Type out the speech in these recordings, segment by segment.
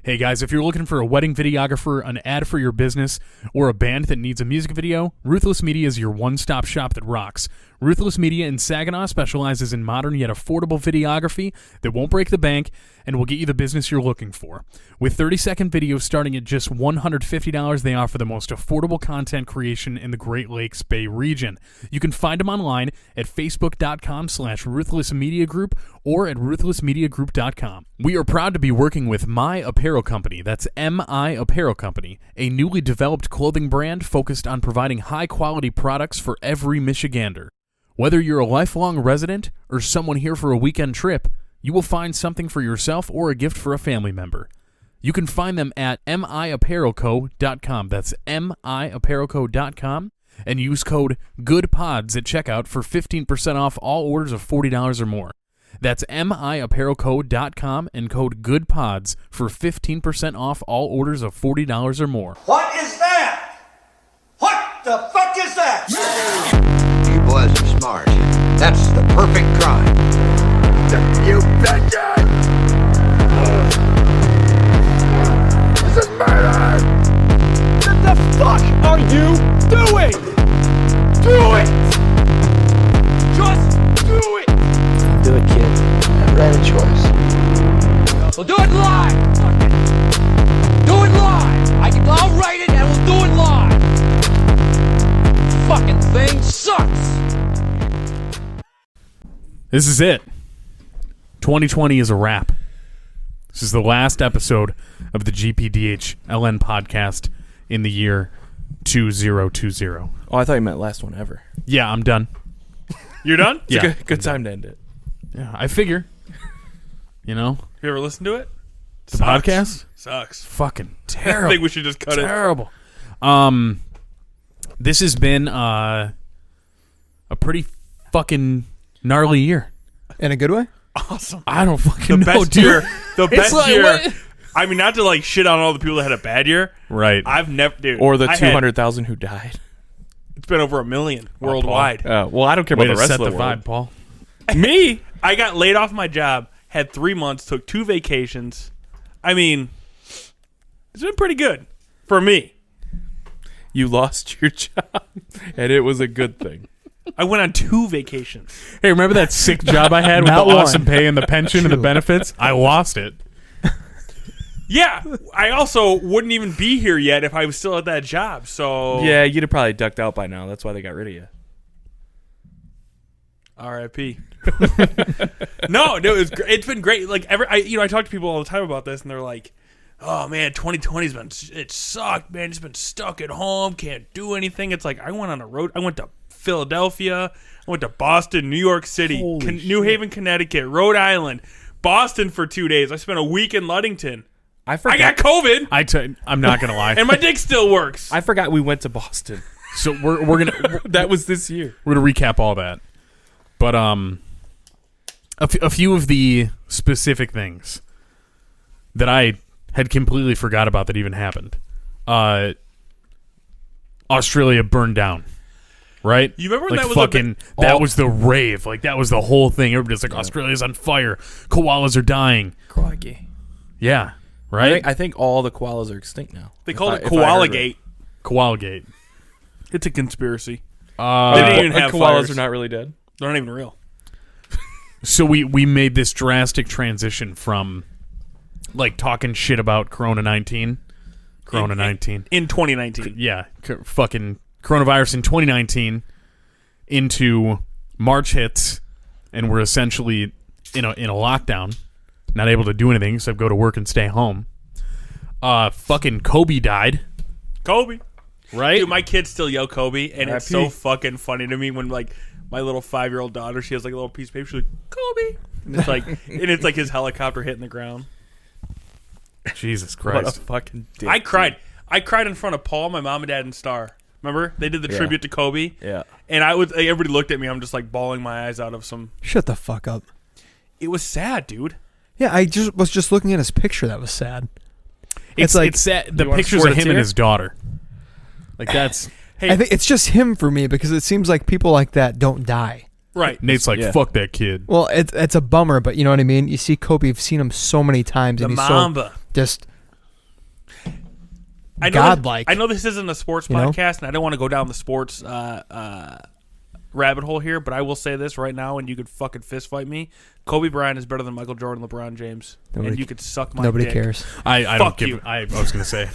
Hey guys, if you're looking for a wedding videographer, an ad for your business, or a band that needs a music video, Ruthless Media is your one-stop shop that rocks. Ruthless Media in Saginaw specializes in modern yet affordable videography that won't break the bank and will get you the business you're looking for. With 30-second videos starting at just $150, they offer the most affordable content creation in the Great Lakes Bay region. You can find them online at facebook.com/ruthlessmediagroup or at ruthlessmediagroup.com. We are proud to be working with My Apparel Company, that's MI Apparel Company, a newly developed clothing brand focused on providing high-quality products for every Michigander. Whether you're a lifelong resident or someone here for a weekend trip, you will find something for yourself or a gift for a family member. You can find them at miapparelco.com. That's miapparelco.com. And use code GOODPODS at checkout for 15% off all orders of $40 or more. That's miapparelco.com and code GOODPODS for 15% off all orders of $40 or more. What is that? What the fuck is that? You boys are smart. That's the perfect crime. You bitches! This is murder! What the fuck are you doing? Do it! Just do it! Do it, kid. Never had a choice. We'll do it live! Fuck it! Do it live! I'll write it and we'll do it live! Fucking thing sucks! This is it. 2020 is a wrap. This is the last episode of the GPDHLN podcast in the year 2020. Oh, I thought you meant last one ever. Yeah, I'm done. You're done? Yeah. It's a good time to end it. Yeah, I figure. You know? You ever listen to it? The podcast? Sucks. Fucking I terrible. think we should just cut it. Terrible. This has been a pretty fucking gnarly year. In a good way? Awesome. I don't fucking The know, best dude. year. The best like, year. what? I mean, not to like shit on all the people that had a bad year. Right. I've never, dude. Or the I had- 200,000 who died. It's been over 1 million worldwide. Well, I don't care Way about to the rest set of the the world. vibe, Paul. Me, I got laid off my job, had 3 months, took 2 vacations. I mean, it's been pretty good for me. You lost your job, and it was a good thing. I went on 2 vacations. Hey, remember that sick job I had with the Not one. awesome pay and the pension and the benefits? I lost it. Yeah, I also wouldn't even be here yet if I was still at that job. So Yeah, you'd have probably ducked out by now. That's why they got rid of you. R.I.P. No, it's been great. Like I talk to people all the time about this, and they're like, "Oh man, 2020's been it sucked, man. Just been stuck at home, can't do anything." It's like I went on a road. I went to Philadelphia, I went to Boston, New York City, New Haven, Connecticut, Rhode Island, Boston for 2 days. I spent a week in Ludington. I I got COVID, I'm not gonna lie. and my dick still works. I forgot we went to Boston. So we're gonna That was this year. we're gonna recap all that, but a few of the specific things that I had completely forgot about that even happened. Australia burned down. Right? You remember when like that was a fucking that was the rave. Like that was the whole thing. Everybody's like, Australia's on fire. Koalas are dying. Crikey. Yeah. Right? I think all the koalas are extinct now. They called it If I heard Koala right. Gate. Koala Gate. It's a conspiracy. They didn't even have koalas fires. are not really dead. They're not even real. So we made this drastic transition from like talking shit about Corona 19. Corona 19. In 2019. Yeah. Fucking coronavirus in 2019 into March hits, and we're essentially in a lockdown, not able to do anything except go to work and stay home. Fucking Kobe died, Kobe. right? Dude, my kids still yell Kobe, and it's so RIP. fucking funny to me when like my little 5-year-old daughter, she has like a little piece of paper, she's like, Kobe. And it's like his helicopter hitting the ground. Jesus What a Christ. fucking dick. I cried. I cried in front of Paul, my mom and dad, and Star. Remember? They did the Yeah. tribute to Kobe. Yeah. And everybody looked at me, I'm just like bawling my eyes out of some. Shut the fuck up. It was sad, dude. Yeah, I was just looking at his picture. That was sad. It's like- like sad. The You wanna pictures squirt of a him and tear? his daughter. Like that's Hey, I think it's just him for me because it seems like people like that don't die. right. Nate's like, Yeah. fuck that kid. Well, it's a bummer, but you know what I mean. You see Kobe, you've seen him so many times, The and he's Mamba. so just I know godlike. I know this isn't a sports You know? podcast, and I don't want to go down the sports rabbit hole here, but I will say this right now, and you could fucking fist fight me. Kobe Bryant is better than Michael Jordan, LeBron James, and you could suck my Nobody dick. cares. I don't Fuck you. give. I was gonna say,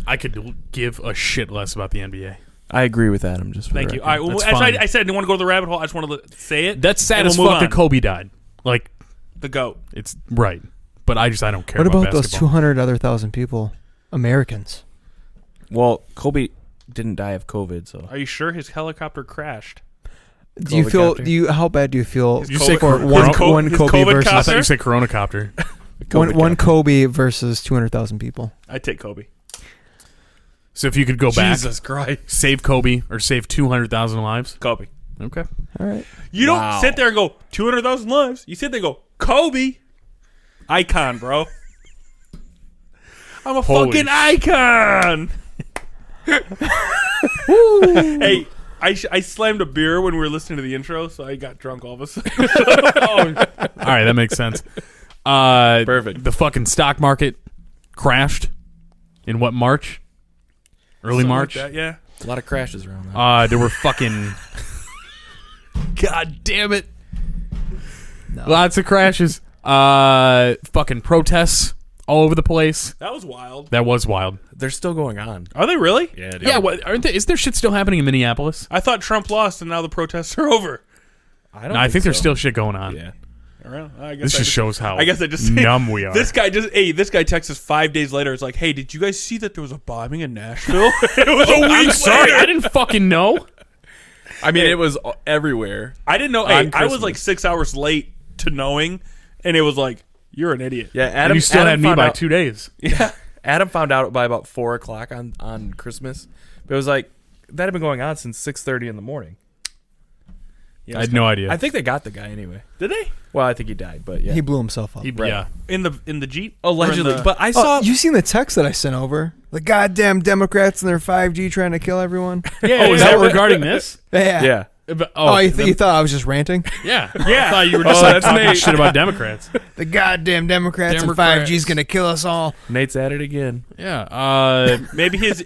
I could give a shit less about the NBA. I agree with Adam. Just for Thank the you. record. All right, well, That's as fine. I said, I didn't want to go to the rabbit hole. I just wanted to say it. That's sad and as we'll move fuck that on. Kobe died. Like, The GOAT. it's right, but I don't care. What about those basketball. 200 other thousand people, Americans? Well, Kobe didn't die of COVID, so Are you sure his helicopter crashed? Do you feel? Helicopter. How bad do you feel? You say for Cor- one, Cor- one his Kobe COVID versus I thought you said Coronacopter. one Kobe versus 200,000 people? I'd take Kobe. So if you could go back, Jesus Christ. save Kobe or save 200,000 lives. Kobe. Okay. All right. You don't sit there and go 200,000 lives. You sit there and go Kobe, icon, bro. I'm a Holy fucking icon. Hey, I slammed a beer when we were listening to the intro, so I got drunk all of a sudden. All right, that makes sense. Perfect. The fucking stock market crashed in what, March? Early Something March. like that, yeah. A lot of crashes around that. There were fucking. God damn it! Lots of crashes. Fucking protests all over the place. That was wild. That was wild. They're still going on. Are they really? Yeah, dude. Yeah, what aren't they? Is there shit still happening in Minneapolis? I thought Trump lost, and now the protests are over. I No, I think there's still shit going on. Yeah. All right, I guess This I just shows how I guess I just numb we are. This guy texts us 5 days later. It's like, hey, did you guys see that there was a bombing in Nashville? It was a week I'm sorry, later. I didn't fucking know. I mean, it was everywhere. I didn't know. On Hey, I was Christmas. like 6 hours late to knowing, and it was like, you're an idiot. Yeah, And Adam. you still Adam had me found by out, 2 days. Yeah, Adam found out by about 4 o'clock on Christmas. But it was like that had been going on since 6:30 in the morning. Yeah, I had no idea. I think they got the guy anyway. Did they Well, I think he died, but yeah, He blew himself up. Yeah. in the Jeep? allegedly. Or in the- But I saw. You seen the text that I sent over? The goddamn Democrats and their 5G trying to kill everyone. yeah, Oh, is that regarding this? Yeah. yeah, Oh, you thought I was just ranting? Yeah. Yeah. I thought you were just Oh, like that's talking Nate. shit about Democrats. The goddamn Democrats, Democrats. and 5G's gonna kill us all. Nate's at it again. Yeah. maybe his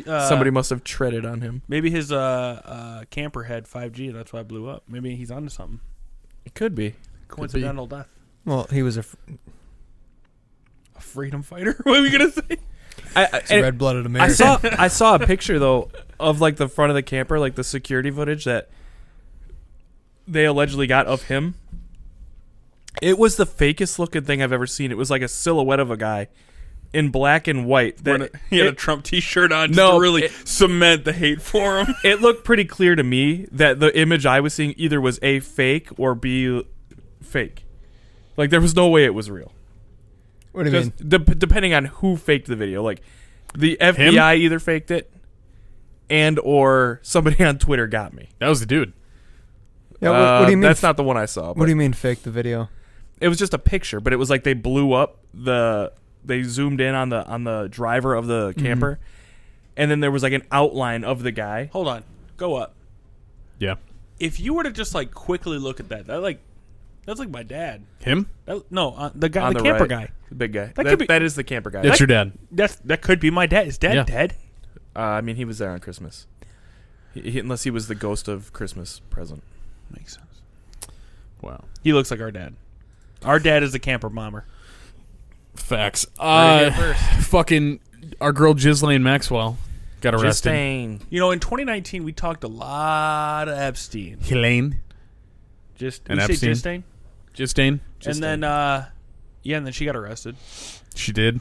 Somebody must have treaded on him. maybe his camper had 5G. That's why it blew up. Maybe he's onto something. It could be. Coincidental death. Well, he was a Freedom fighter. What are we gonna say? red-blooded American. I saw a picture though of like the front of the camper, like the security footage that they allegedly got of him. It was the fakest looking thing I've ever seen. It was like a silhouette of a guy in black and white. He had a Trump T-shirt on just No, to really cement the hate for him. It looked pretty clear to me that the image I was seeing either was A, fake, or B, fake. Like there was no way it was real. What do you Just mean? depending on who faked the video. Like the FBI either faked it and or somebody on Twitter got me. That was the dude. Yeah, what do you mean? That's not the one I saw. What but do you mean fake the video? It was just a picture, but it was like they blew up they zoomed in on the driver of the camper, and then there was like an outline of the guy. Hold on, go up. Yeah. If you were to just like quickly look at that's like my dad. Him? The guy, On the the camper right. guy. The big guy. That could be- That is the camper guy. That's your dad. That could be my dad. Is dad Yeah. dead? I mean, he was there on Christmas. Unless he was the ghost of Christmas present. Makes sense. Wow. He looks like our dad. Our dad is the camper bomber. Facts. Heard it here first. Fucking our girl Ghislaine Maxwell got arrested. Justine. You know, in 2019, we talked a lot of Epstein. Helene. Just And we say Epstein? Justine? Justine. And then, and then she got arrested. She did.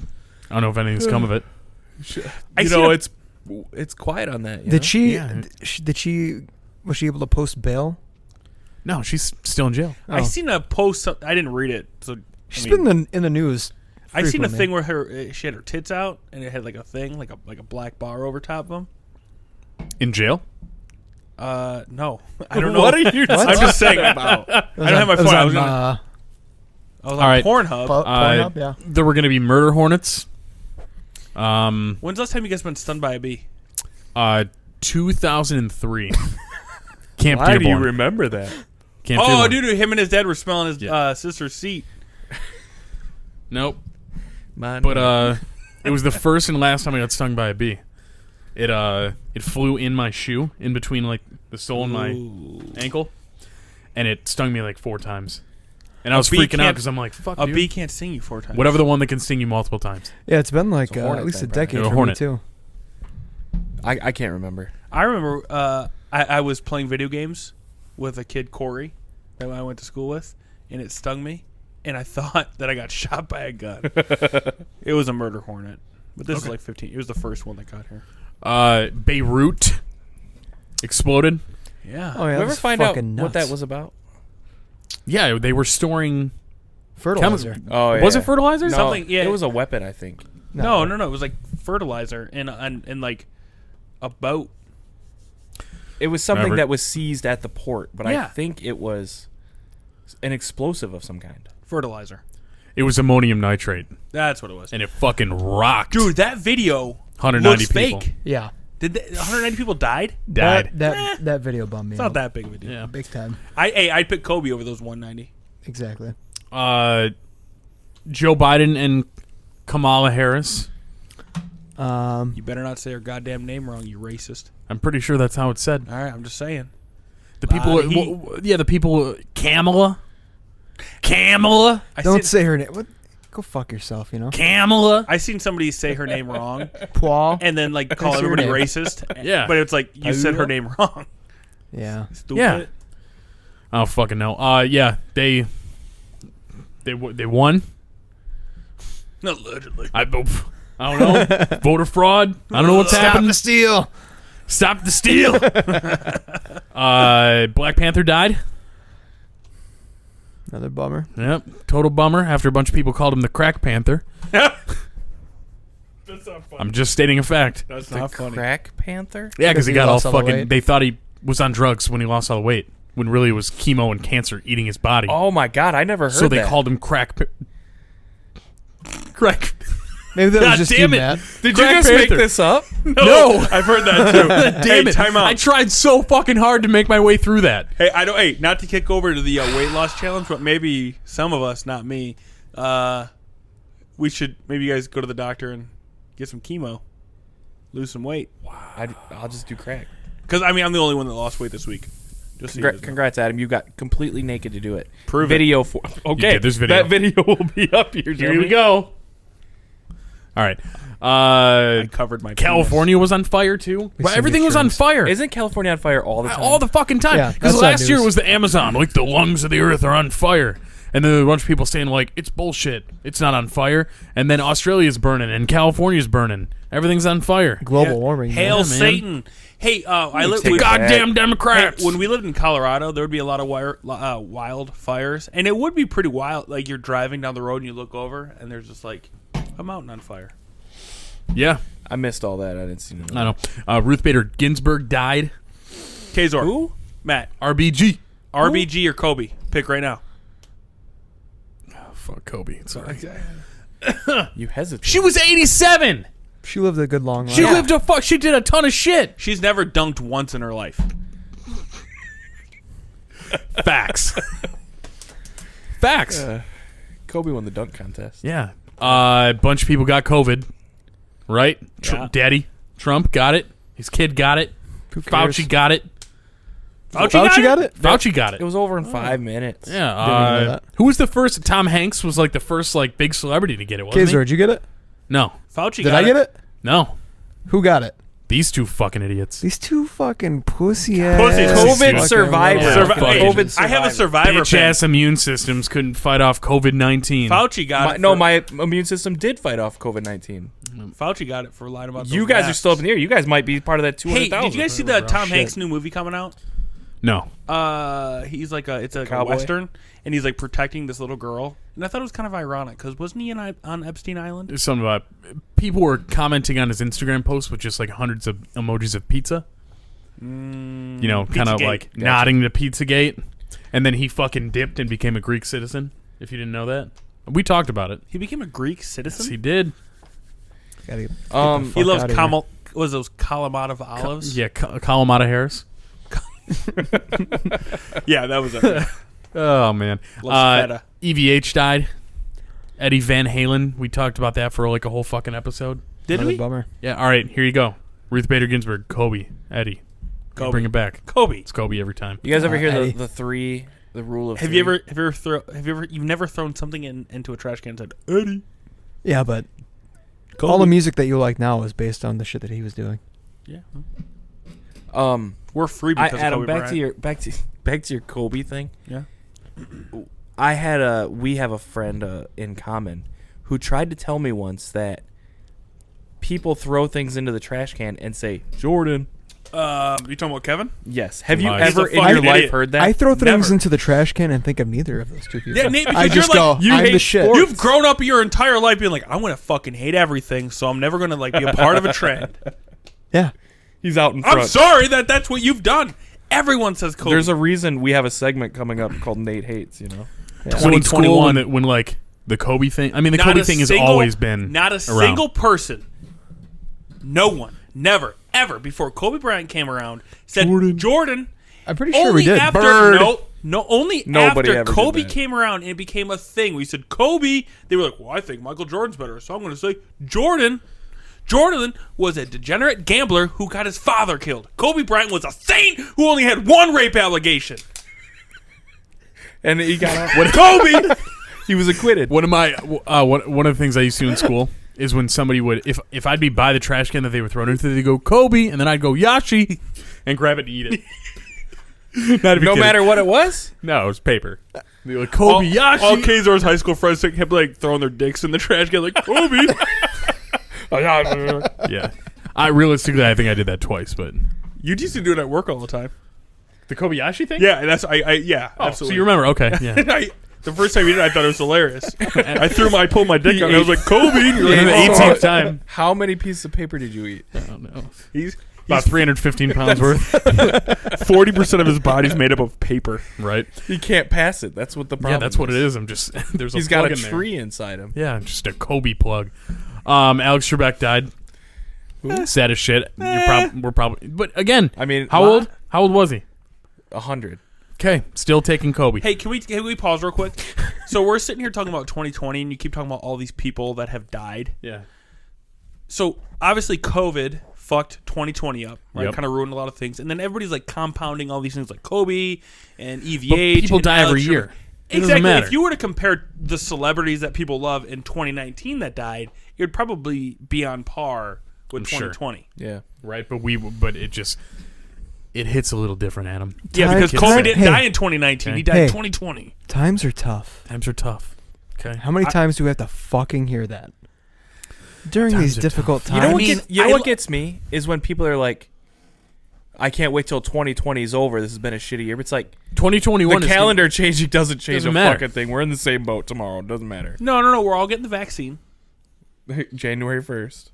I don't know if anything's come of it. I seen It's quiet on that. Did she? Yeah. Did she? Was she able to post bail? No, she's still in jail. I seen a post. I didn't read it, so She's been in the news. I seen a frequently. thing where she had her tits out, and it had like a thing, like a black bar over top of them. In jail? No, I don't know. What are you I'm just saying. about? I don't have my phone. I was on All right. Pornhub. Pornhub, yeah. There were going to be murder hornets. When's the last time you guys been stung by a bee? 2003. Camp Why do you Dearborn. remember that? Camp Oh, Dearborn. dude, him and his dad were smelling his Yeah. sister's seat. Nope. Mine. But It was the first and last time I got stung by a bee. It flew in my shoe, in between like the sole and my ankle, and it stung me like 4 times. And I was freaking out because I'm like, fuck, A dude. bee can't sting you 4 times. Whatever the one that can sting you multiple times. Yeah, it's been like It's a hornet at least a then, Brian. decade Yeah, a for hornet. me too. I can't remember. I remember I was playing video games with a kid, Corey, that I went to school with, and it stung me, and I thought that I got shot by a gun. It was a murder hornet. But this is like 15. It was the first one that got here. Beirut exploded. Yeah. Oh yeah, Did we ever that's find out fucking what that nuts. was about? Yeah, they were storing Fertilizer. Oh, yeah. Was it fertilizer? No, Something- yeah. It was a weapon, I think. No. It was like fertilizer and like a boat. It was something Remember- that was seized at the port, but I Yeah. think it was an explosive of some kind. Fertilizer. It was ammonium nitrate, That's what it was. and it fucking rocked. Dude, that video 190 looks people fake. Yeah. Did 190 people died? died. That video bummed me It's out. not that big of a deal. Yeah. Big time. I'd pick Kobe over those 190. Exactly. Joe Biden and Kamala Harris. You better not say her goddamn name wrong, you racist. I'm pretty sure that's how it's said. All right, I'm just saying. The people, Lot of heat. the people, Kamala. Don't say her name. What? Go fuck yourself. You know. Kamala. I seen somebody say her name wrong Paul. and then like call That's your everybody name. racist. Yeah. But it's like you said her name wrong. Yeah. Stupid. Yeah. I don't fucking know. Yeah, they won. Allegedly. I don't know. Voter fraud. I don't know what's happened. the steal. Stop the steal. Black Panther died. Another bummer. Yep. Total bummer after a bunch of people called him the Crack Panther. That's not funny. I'm just stating a fact. That's The not funny. Crack Panther? Yeah, because he he got all lost all the fucking. weight. They thought he was on drugs when he lost all the weight, when really it was chemo and cancer eating his body. Oh my god, I never heard so they that. called him Crack. Crack. Maybe that God was just damn you, it. Matt. Did Crack you just Panther. make this up? No. I've heard that too. Damn Hey, it! time out. I tried so fucking hard to make my way through that. Hey, I don't. Hey, not to kick over to the weight loss challenge, but maybe some of us, not me, we should. Maybe you guys go to the doctor and get some chemo, lose some weight. I'll just do crack. Because I mean, I'm the only one that lost weight this week. Just so you guys know. Congrats, Adam. You got completely naked to do it. Prove it. video for okay. did this video. That video will be up here. Here we go. All right. I covered my California was on fire too. We Well, seen everything your was on shrooms. fire. Isn't California on fire all the time? all the fucking time. Yeah, Because that's not last year news. it was the Amazon, like the lungs of the earth are on fire. And then there were a bunch of people saying like it's bullshit. It's not on fire. And then Australia's burning and California's burning. Everything's on fire. Global warming. Hail man. Satan! Hey, I lived. take we- it back. Goddamn Democrats. When we lived in Colorado, there would be a lot of wild fires, and it would be pretty wild. Like you're driving down the road and you look over, and there's just like a mountain on fire. Yeah, I missed all that. I didn't see it. I know. Ruth Bader Ginsburg died. Kazor, Who? Matt, RBG. RBG or Kobe? Pick right now. Oh, fuck Kobe. Sorry. You hesitate. She was 87. She lived a good long life. She lived a fuck. She did a ton of shit. She's never dunked once in her life. Facts. Facts. Kobe won the dunk contest. Yeah. A bunch of people got COVID. Right? Yeah. Daddy Trump got it. His kid got it. Who cares? Fauci got it. Fauci got it? Fauci got It it. was over in 5 minutes. Yeah. Didn't know that. Who was the first? Tom Hanks was like the first like big celebrity to get it, wasn't Kazor, he? did you get it? No. Fauci Did got I get it? No. Who got it? These two fucking idiots. These two fucking pussy ass. Pussies. COVID fucking survivor. Yeah, Survi- fuck hey, it. COVID I have a survivor Bitch pen. ass immune systems couldn't fight off COVID-19. Fauci got it. My immune system did fight off COVID-19. Fauci got it for lying about. You those guys are masks. still up in the air. You guys might be part of that Hey, 200,000. did you guys see the Tom Shit. Hanks new movie coming out? No. He's like it's a Cowboy? western, and he's like protecting this little girl. And I thought it was kind of ironic because wasn't he on Epstein Island? There's something about people were commenting on his Instagram post with just like hundreds of emojis of pizza. You know, kind of Pizzagate. like nodding to Pizzagate. And then he fucking dipped and became a Greek citizen, if you didn't know that. We talked about it. He became a Greek citizen. Yes, he did. Gotta get Um, the fuck He loves outta here. was those Kalamata olives? Yeah, Kalamata Harris. Yeah, that was it. Oh, man. Loves feta. EVH died. Eddie Van Halen. We talked about that for like a whole fucking episode. Did Another we? bummer. Yeah. All right. Here you go. Ruth Bader Ginsburg, Kobe, Eddie. Kobe. Bring it back. Kobe. It's Kobe every time. You guys ever hear Eddie. the rule of Have three? you ever you've never thrown something into a trash can and said, Eddie? Yeah, but Kobe. all the music that you like now is based on the shit that he was doing. Yeah. Um, We're free because Adam, of Kobe back to your Kobe thing. Yeah. We have a friend in common who tried to tell me once that people throw things into the trash can and say Jordan. You talking about Kevin? Yes. Have you Nice. ever He's a in your fucking life idiot. heard that? I throw things Never. into the trash can and think of neither of those two people. Yeah, Nate, because I just you're go, like, you I'm hate the shit. sports. You've grown up your entire life being like, I'm gonna fucking hate everything, so I'm never gonna like be a part of a trend. Yeah. He's out in front. I'm sorry that's what you've done. Everyone says Kobe. There's a reason we have a segment coming up called Nate Hates. You know. So in school, 2021. when like the Kobe thing. I mean, the Not Kobe a thing has single- always been not a around. single person. No one, never, ever before Kobe Bryant came around said Jordan. I'm pretty sure only we did. after Bird. only Nobody after ever did Kobe that. came around and it became a thing. We said Kobe. They were like, well, I think Michael Jordan's better, so I'm going to say Jordan. Jordan was a degenerate gambler who got his father killed. Kobe Bryant was a saint who only had one rape allegation. And he got out. When Kobe, He was acquitted. One of my one of the things I used to in school is when somebody would if I'd be by the trash can that they were throwing into, they'd go Kobe, and then I'd go Yashi and grab it and eat it. Not even No kidding. matter what it was. No, it was paper. They were like Kobe Yashi. all Kazor's high school friends kept like throwing their dicks in the trash can, like Kobe. Yeah, I realistically I think I did that twice, but You used to do it at work all the time. the Kobayashi thing. Yeah, that's yeah, Oh, absolutely. so you remember? Okay, yeah. The first time you did it, I thought it was hilarious. I pulled my dick out and I was like, Kobe. And you're And like, then the "Oh." 18th time, How many pieces of paper did you eat? I don't know, He's about 315 pounds worth, 40% of his body's made up of paper. right? He can't pass it. That's what the problem Yeah, that's what it is. I'm just there's He's a got plug a in there. tree inside him. Yeah, just a Kobe plug. Alex Trebek died. Sad as shit. We're probably, but again, I mean, how old? How old was he? 100. Okay, still taking Kobe. Hey, can we pause real quick? So we're sitting here talking about 2020, and you keep talking about all these people that have died. Yeah. So obviously, COVID fucked 2020 up, right? Yep. Kind of ruined a lot of things, and then everybody's like compounding all these things, like Kobe and EVH. But people and die Alex every Trebek. year. It doesn't Exactly. matter. If you were to compare the celebrities that people love in 2019 that died, it would probably be on par with I'm sure. 2020. Yeah. Right, but it hits a little different, Adam. Yeah, because Time- Kobe didn't Hey. die in 2019. He died Hey. in 2020. Times are tough. Times are tough. Okay. How many times do we have to fucking hear that? During Times these are difficult You know, times. what, mean, you know I what lo- gets me is when people are like, I can't wait till 2020 is over. This has been a shitty year. But it's like 2021 the is calendar changing doesn't change Doesn't a matter. fucking thing. We're in the same boat tomorrow. It doesn't matter. No. We're all getting the vaccine. January 1st.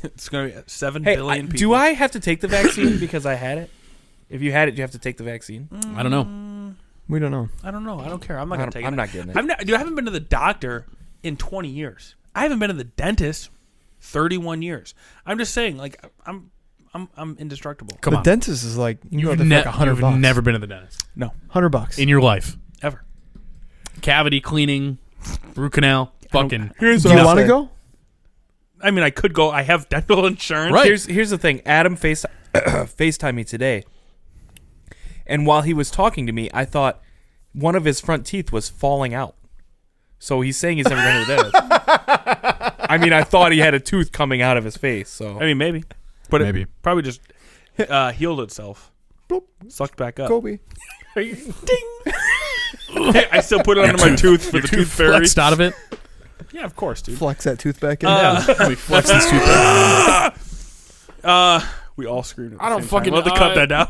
It's going to be 7 Hey, billion people. do I have to take the vaccine because I had it? If you had it, do you have to take the vaccine? I don't know. We don't know. I don't know. I don't care. I'm not going to take it. I'm not getting it. I haven't been to the doctor in 20 years. I haven't been to the dentist 31 years. I'm just saying, like, I'm indestructible. Come the on. dentist is like, you go You've, there for like you've $100. never been to the dentist No, $100 in your life. ever. Cavity cleaning, root canal, fucking. Do you want to go? I mean, I could go. I have dental insurance. Right. Here's the thing. Adam FaceTimed me today. And while he was talking to me, I thought one of his front teeth was falling out. So he's saying he's never going to the dentist. I mean, I thought he had a tooth coming out of his face. So I mean, maybe. But Maybe. it probably just healed itself. Sucked back up. Kobe. Ding. I still put it under my tooth for the tooth fairy. Flexed out of it. Yeah, of course, dude. Flex that tooth back in. We flexed this tooth back. We all screwed it. I don't fucking- We'll have to cut that down.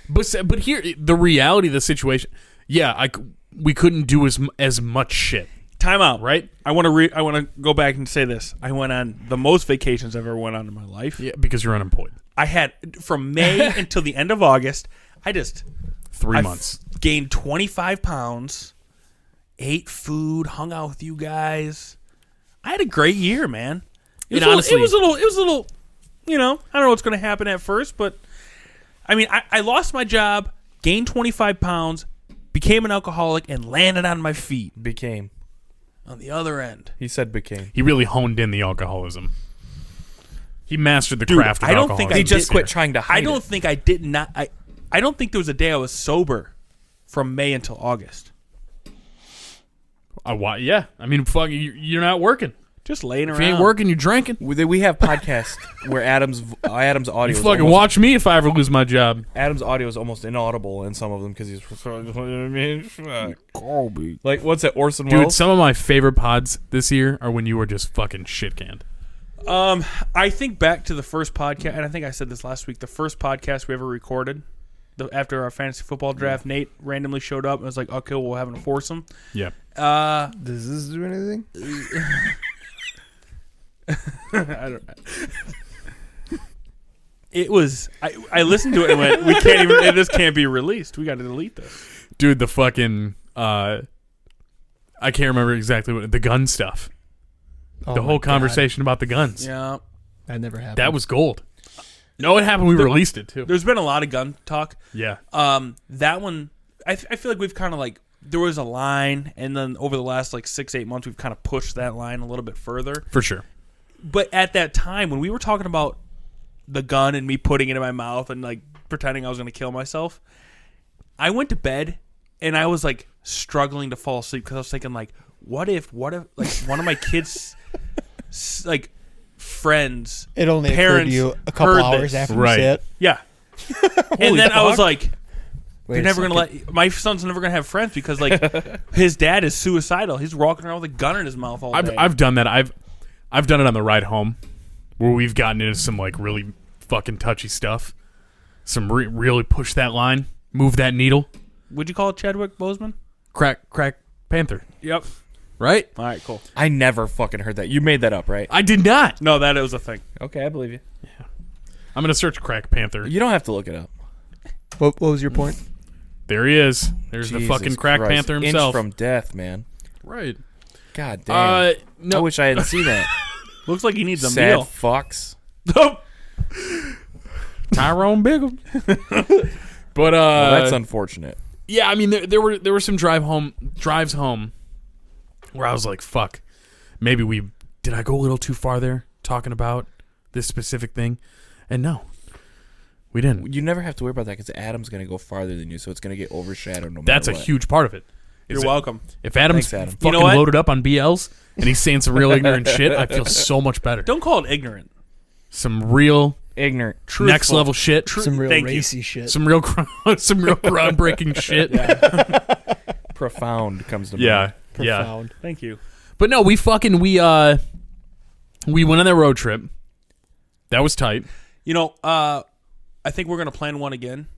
But here, the reality of the situation. Yeah, we couldn't do as much shit. Time out. Right? I want to go back and say this. I went on the most vacations I've ever went on in my life. Yeah, because you're unemployed. I had from May until the end of August. I 3 months. gained 25 pounds, ate food, hung out with you guys. I had a great year, man. It was a little. You know, I don't know what's going to happen at first, but I mean, I lost my job, gained 25 pounds, became an alcoholic, and landed on my feet. became. on the other end. He said became. He really honed in the alcoholism. He mastered the Dude, craft of I don't alcoholism. think I He just did- quit trying to hide I don't it. think I did not. I don't think there was a day I was sober from May until August. Yeah. I mean, fuck, you're not working. Just laying If around. you ain't working, you're drinking. We have podcasts where Adam's audio. You is fucking almost- watch me if I ever lose my job. Adam's audio is almost inaudible in some of them because he's. Colby. Like what's it? Orson Dude, Welles. some of my favorite pods this year are when you were just fucking shit canned. I think back to the first podcast, and I think I said this last week. The first podcast we ever recorded, after our fantasy football draft, Nate randomly showed up and was like, "Okay, we'll have a foursome." Yeah. Does this do anything? I don't. It was. I listened to it and went, "We can't even. This can't be released. We got to delete this." Dude, the fucking I can't remember exactly what the gun stuff. Oh The my whole God. conversation about the guns. Yeah. That never happened. That was gold. No, it happened. We released it too. There's been a lot of gun talk. Yeah. That one, I feel like we've kind of like there was a line, and then over the last like 6-8 months, we've kind of pushed that line a little bit further. For sure. But at that time, when we were talking about the gun and me putting it in my mouth and like pretending I was going to kill myself, I went to bed and I was like struggling to fall asleep because I was thinking like, what if like one of my kids like friends, It only occurred parents to you a couple heard hours this. after Right. you say it. Yeah. And then I was fuck. like, Wait you're a never gonna second. let my son's never gonna have friends because like his dad is suicidal. He's walking around with a gun in his mouth all day. I've done that. I've done it on the ride home, where we've gotten into some like really fucking touchy stuff. Some really push that line, move that needle. Would you call it Chadwick Boseman? Crack Panther. Yep. Right? All right, cool. I never fucking heard that. You made that up, right? I did not. No, that was a thing. Okay, I believe you. I'm gonna search Crack Panther. You don't have to look it up. What was your point? There he is. There's the Jesus fucking Crack Christ. Panther himself. Inch from death, man. Right. God damn. No. I wish I hadn't seen that. Looks like he needs a Sad meal. fucks. Tyrone Biggum. But Well, that's unfortunate. yeah, I mean there were some drives home where I was like, fuck, maybe did I go a little too far there talking about this specific thing? And no, we didn't. You never have to worry about that because Adam's going to go farther than you, so it's going to get overshadowed no matter That's a what. huge part of it. You're welcome. If Adam's Thanks, Adam. fucking You know what? loaded up on BLs and he's saying some real ignorant shit, I feel so much better. Don't call it ignorant. Some real Ignorant. next level shit. Some real Thank you. racy shit. Some real groundbreaking shit. Profound comes to mind. Yeah. Profound. Thank you. But no, we went on that road trip. That was tight. You know, I think we're gonna plan one again.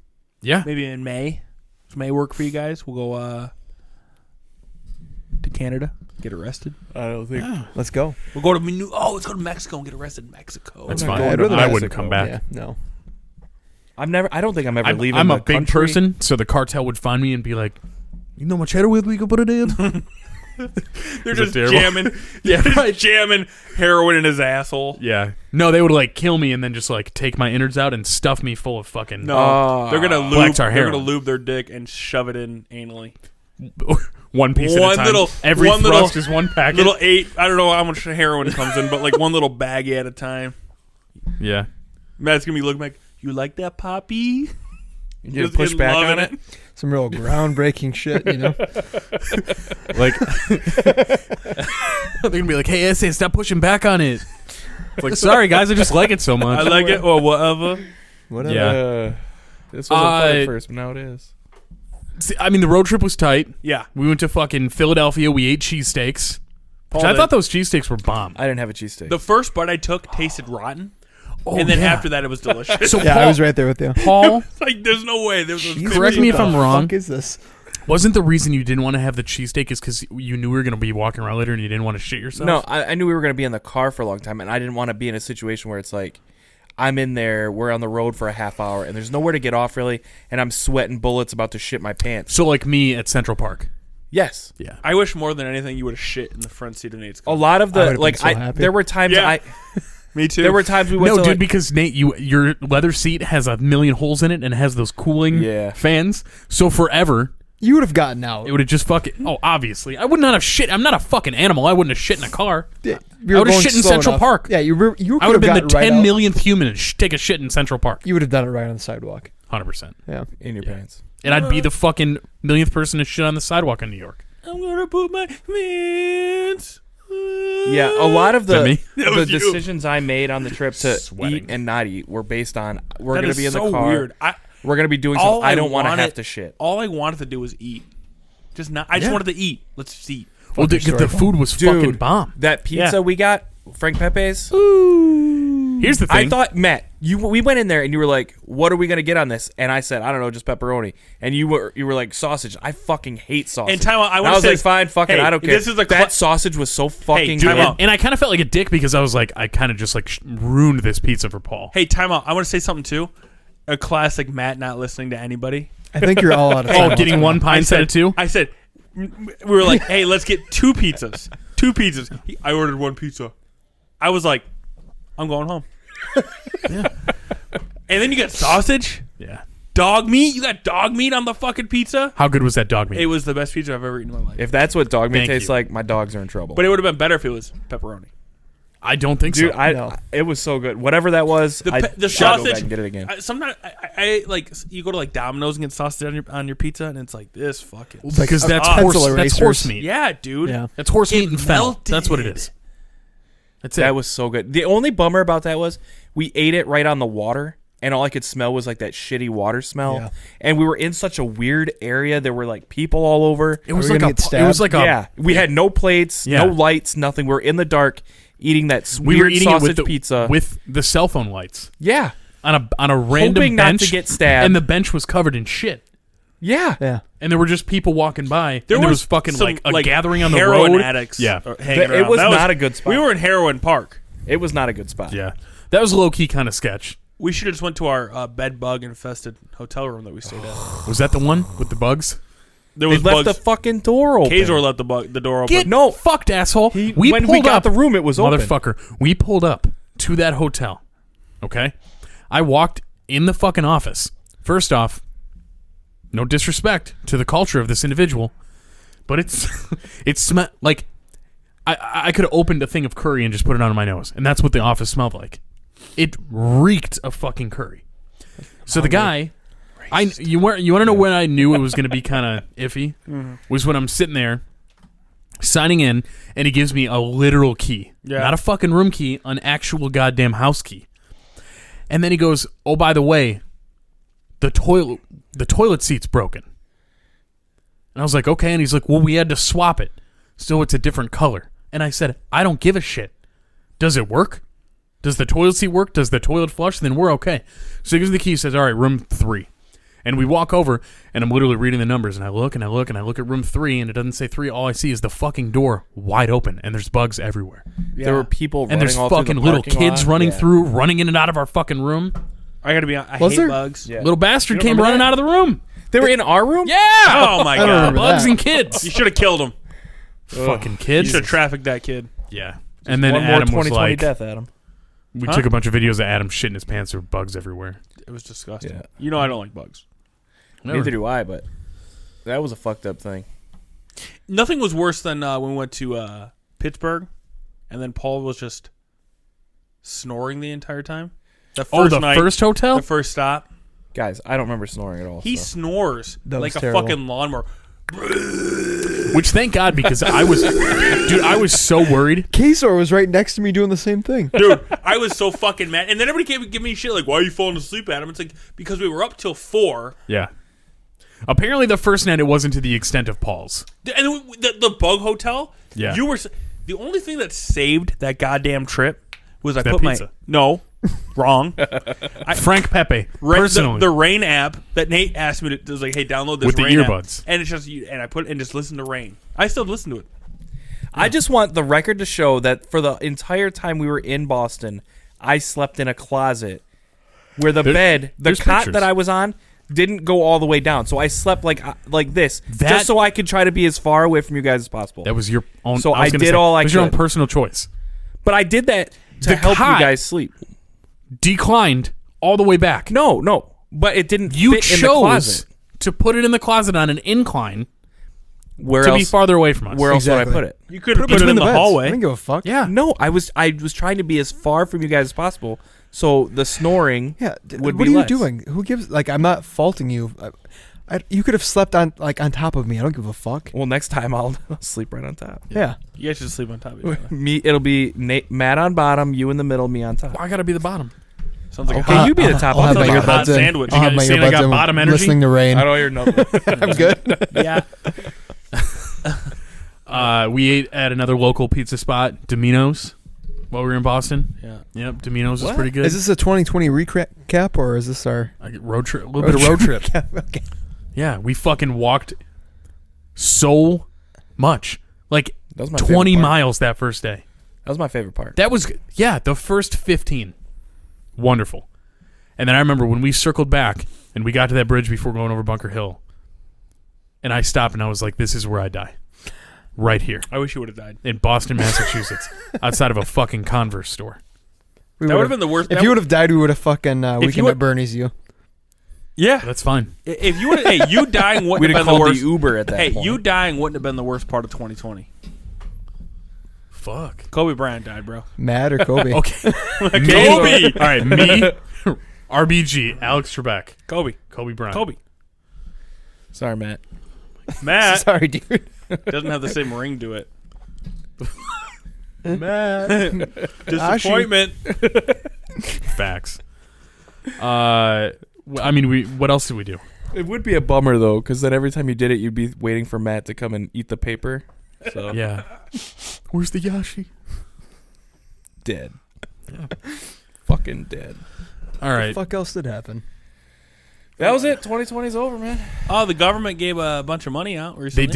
Yeah. Maybe in May. Does May work for you guys? We'll go to Canada, get arrested. I don't think. Let's go. We'll go to let's go to Mexico and get arrested in Mexico. That's I'm not fine. going to I wouldn't Mexico. come back. Yeah, no. I don't think I'm ever leaving I'm the a big country. person, so the cartel would find me and be like, "You know machete with we can put it in." They're Is it just terrible? jamming, jamming heroin in his asshole. Yeah. No, they would like kill me and then just like take my innards out and stuff me full of fucking No, they're gonna Black lube. tar They're gonna heroin. lube their dick and shove it in anally. one piece at a One time. little- Every one thrust little- is one packet. Little 8. I don't know how much heroin comes in, but like one little baggie at a time. Yeah. Matt's gonna be looking like, "You like that, Poppy?" You need to Just push back on loving it. Some real groundbreaking shit, you know? Like they're gonna be like, "Hey, SA, stop pushing back on it." It's like, sorry guys, I just like it so much. I like it or whatever. Whatever. Yeah. This wasn't fun at first, but now it is. See, I mean, the road trip was tight. Yeah. We went to fucking Philadelphia. We ate cheesesteaks. Paul I did. thought those cheesesteaks were bomb. I didn't have a cheesesteak. The first bite I took tasted rotten, Oh, and then yeah. after that it was delicious. So Yeah, Paul, I was right there with you. Paul, like, there's no way. There was correct me if I'm What wrong. the fuck is this? Wasn't the reason you didn't want to have the cheesesteak is because you knew we were going to be walking around later and you didn't want to shit yourself? No, I knew we were going to be in the car for a long time, and I didn't want to be in a situation where it's like, I'm in there, we're on the road for a half hour, and there's nowhere to get off really, and I'm sweating bullets about to shit my pants. So like me at Central Park. Yes. Yeah. I wish more than anything you would have shit in the front seat of Nate's A car. lot of I the, would've like, been so happy. there were times Yeah. Me too. there were times we went No, to, dude, like, because Nate, your leather seat has a million holes in it and has those cooling Yeah. fans. So forever, You would have gotten out. It would have just fucking. Oh, obviously, I would not have shit. I'm not a fucking animal. I wouldn't have shit in a car. You I were would have going shit in slow Central enough. Park. Yeah, you I would have been the 10 right out. millionth human to take a shit in Central Park. You would have done it right on the sidewalk. 100%. Yeah. In your pants. And I'd be the fucking millionth person to shit on the sidewalk in New York. I'm gonna put my hands. Yeah, a lot of that the me? That the was you. decisions I made on the trip to Sweating. eat and not eat were based on we're That going is to be in the so car. weird. We're going to be doing All something. I don't want to wanted- have to shit. All I wanted to do was eat. Just not. I just wanted to eat. Let's just eat. Well, the food was fucking bomb. That pizza Yeah. we got, Frank Pepe's. Here's the thing. I thought, Matt, we went in there and you were like, "What are we gonna get on this?" And I said, "I don't know, just pepperoni." And you were like, "Sausage." I fucking hate sausage. And time out, I And wanna was say like, this- "Fine, fuck it, hey, I don't care." this is a that sausage was so fucking time good. out. and I kind of felt like a dick because I was like, I kind of just like ruined this pizza for Paul. Hey, time out. I want to say something too. A classic Matt not listening to anybody. I think you're all out of time. Oh, getting one pie instead of two? I said, we were like, hey, let's get 2 pizzas. 2 pizzas. I ordered 1 pizza. I was like, I'm going home. Yeah. And then you got sausage, Yeah. dog meat. You got dog meat on the fucking pizza. How good was that dog meat? It was the best pizza I've ever eaten in my life. If that's what dog meat Thank tastes you. like, my dogs are in trouble. But it would have been better if it was pepperoni. I don't think Dude, so. I it was so good. Whatever that was, The I pe- the should go sausage. back and get it again. Sometimes I like you go to like Domino's and get sausage on your pizza, and it's like this fucking. because that's pencil horse. That's erasers. horse meat. Yeah, dude. Yeah. That's horse meat It and fennel. melted. That's what it is. That's it. That was so good. The only bummer about that was we ate it right on the water, and all I could smell was like that shitty water smell. Yeah. And we were in such a weird area. There were like people all over. It was Are we like gonna a. get It was stabbed? like a. Yeah, we had no plates, Yeah. no lights, nothing. We were in the dark eating that We weird were eating sausage it with the pizza with the cell phone lights yeah, on a random Hoping not bench to get stabbed. and the bench was covered in shit. yeah. Yeah. And there were just people walking by. There was fucking some, like a gathering on the heroin road. addicts. Yeah. hanging It around. was That not a good spot. We were in Heroin Park. It was not a good spot. Yeah. That was low key kind of sketch. We should have just went to our bed bug infested hotel room that we stayed at. Was that the one with the bugs? There They was left bugs. the fucking door open. Kazor left the door open. Get no fucked, asshole. When we we got up, the room, it was open. motherfucker. We pulled up to that hotel. Okay, I walked in the fucking office. First off, no disrespect to the culture of this individual, but it smelled like I could have opened a thing of curry and just put it on my nose, and that's what the office smelled like. It reeked of fucking curry. So the guy, you want to know when I knew it was going to be kind of iffy? Was when I'm sitting there signing in, and he gives me a literal key, not a fucking room key, an actual goddamn house key. And then he goes, "Oh, by the way, the toilet seat's broken." And I was like, "Okay." And he's like, "Well, we had to swap it, so it's a different color." And I said, "I don't give a shit. Does it work? Does the toilet seat work? Does the toilet flush? Then we're okay." So he gives me the key. He says, "All right, room 3." And we walk over, and I'm literally reading the numbers, and I look, and I look, and I look at room 3, and it doesn't say 3. All I see is the fucking door wide open, and there's bugs everywhere. There were people running And there's all through fucking the little parking kids lot. running Yeah. through, running in and out of our fucking room. I gotta be honest. I Was hate there? bugs. Yeah. Little bastard You don't came remember running that? out of the room. They were in our room? Yeah! Oh my I don't god! remember Bugs that. and kids. You should have killed him. Fucking You kids. should have trafficked that kid. Yeah. And then One more Adam was 2020 like, death, Adam. we took a bunch of videos of Adam shitting his pants. There were bugs everywhere. It was disgusting. Yeah. You know I don't like bugs. Neither do I, but that was a fucked up thing. Nothing was worse than when we went to Pittsburgh, and then Paul was just snoring the entire time. The first Oh, the night, first hotel? the first stop. Guys, I don't remember snoring at all. He so. snores That like was a terrible. fucking lawnmower. Which, thank God, because I was so worried. Kazor was right next to me doing the same thing. Dude, I was so fucking mad. And then everybody came and give me shit like, why are you falling asleep, Adam? It's like, because we were up till 4. Yeah. Apparently, the first night it wasn't to the extent of Paul's. And then the bug hotel, Yeah. you were the only thing that saved that goddamn trip was I That put pizza. wrong. Frank Pepe, Rain, personally. the Rain app that Nate asked me to was like, hey, download this With the Rain earbuds. app. And it's just and I put it and just listen to Rain. I still listen to it. I just want the record to show that for the entire time we were in Boston, I slept in a closet where the bed, the there's cot pictures. that I was on, didn't go all the way down. So I slept like this, That- just so I could try to be as far away from you guys as possible. That was your own. So I, was I gonna did say, all I It was your own could. personal choice. But I did that to The help cot- you guys sleep. Declined all the way back. No, but it didn't You fit in the chose closet. to put it in the closet on an incline Where to else? be farther away from us. Where else Exactly. would I put it? You could have put it Between in the beds. I hallway. don't give a fuck. Yeah. No, I was trying to be as far from you guys as possible, so the snoring Yeah. would What be are you less. doing? Who gives? Like, I'm not faulting you. You could have slept on top of me. I don't give a fuck. Well, next time I'll sleep right on top. Yeah. You guys should sleep on top of each other. Me, it'll be Matt on bottom, you in the middle, me on top. Why gotta be the bottom? Sounds like Okay, you be the top. I'll have I'll my be the hot earbuds in. sandwich. I'll have You my saying I got earbuds in, bottom energy? listening to rain. I don't hear nothing. I'm good. Yeah. We ate at another local pizza spot, Domino's, while we were in Boston. Yeah. Yep, Domino's was What? pretty good. Is this a 2020 recap or is this our I get road trip? A little bit of road trip. Okay. Yeah, we fucking walked so much, like That was my 20 favorite part. miles that first day. That was my favorite part. That was the first 15, wonderful. And then I remember when we circled back and we got to that bridge before going over Bunker Hill, and I stopped and I was like, "This is where I die, right here I wish you would have died. in Boston, Massachusetts, outside of a fucking Converse store." That would have been the worst. If you would have died, we would have fucking Weekend would- at Bernie's you. Yeah. That's fine. If you would, hey, you dying wouldn't We'd have have been the called worst. the Uber at that Hey, point. you dying wouldn't have been the worst part of 2020. Fuck. Kobe Bryant died, bro. Matt or Kobe? Okay. Kobe. All right, me, RBG, Alex Trebek, Kobe. Kobe Bryant. Kobe. Sorry, Matt. Matt Sorry, dude. doesn't have the same ring to it. Matt. Disappointment. Facts. I mean, what else did we do? It would be a bummer though, because then every time you did it, you'd be waiting for Matt to come and eat the paper. So Yeah. Where's the Yashi? dead. Fucking dead. All right. What the fuck else did happen? That was it. 2020's over, man. Oh, the government gave a bunch of money out recently.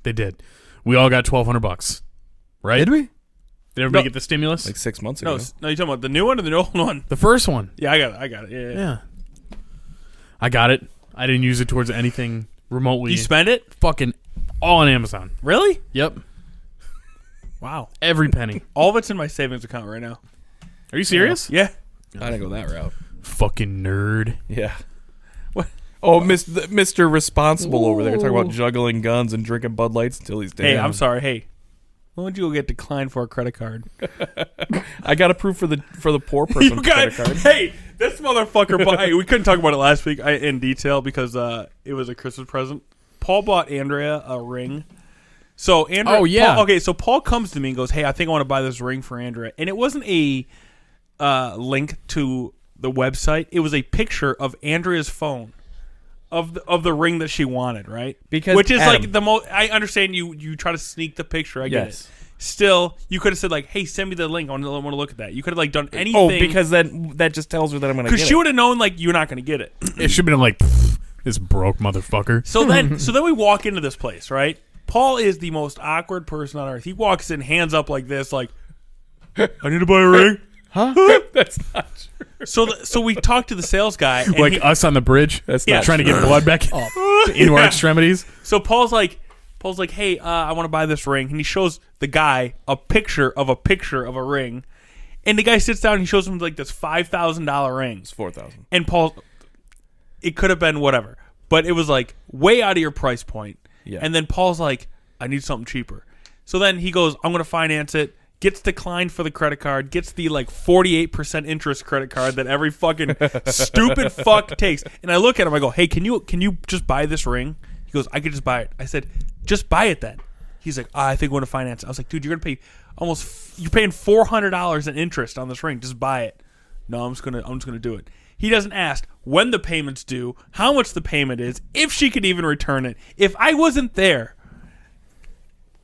They did. We all got $1,200, right? Did we? Did everybody No. get the stimulus? Like 6 months No, ago. no, you're talking about the new one or the old one? The first one. Yeah, I got it. Yeah. Yeah. I got it. I didn't use it towards anything remotely. You spend it? Fucking all on Amazon. Really? Yep. Wow. Every penny. All of it's in my savings account right now. Are you serious? Yeah. I didn't go that route. Fucking nerd. Yeah. What? Oh, Mr. Responsible over there talking about juggling guns and drinking Bud Lights until he's dead. Hey, I'm sorry. Hey, when would you go get declined for a credit card? I got approved for the poor person credit card. Hey, this motherfucker. Hey, we couldn't talk about it last week in detail because it was a Christmas present. Paul bought Andrea a ring. So Andrea. Oh, yeah. Paul, so Paul comes to me and goes, "Hey, I think I want to buy this ring for Andrea," and it wasn't a link to the website. It was a picture of Andrea's phone. Of the ring that she wanted, right? Because which is Adam, like the most. I understand you try to sneak the picture. I get Yes. it. Still, you could have said like, "Hey, send me the link. I want to look at that." You could have like done anything. Oh, because then that just tells her that I'm gonna. because Get she it. would have known like you're not going to get it. It should have been like, this broke motherfucker. So then we walk into this place, right? Paul is the most awkward person on earth. He walks in, hands up like this, like, "I need to buy a ring." That's not true. So we talk to the sales guy, and Like us on the bridge. That's Yeah. not trying to true. get blood back into our Yeah. extremities. So Paul's like, "Hey, I want to buy this ring," and he shows the guy a picture of a ring, and the guy sits down and he shows him like this $5,000 ring, It's 4,000. and Paul, it could have been whatever, but it was like way out of your price point. Yeah. And then Paul's like, "I need something cheaper," so then he goes, "I'm going to finance it." Gets declined for the credit card, gets the like 48% interest credit card that every fucking stupid fuck takes. And I look at him, I go, "Hey, can you just buy this ring?" He goes, "I could just buy it." I said, "Just buy it then." He's like, "I think we're gonna finance it." I was like, "Dude, you're gonna pay you're paying $400 in interest on this ring. Just buy it." "No, I'm just gonna do it." He doesn't ask when the payment's due, how much the payment is, if she could even return it. If I wasn't there,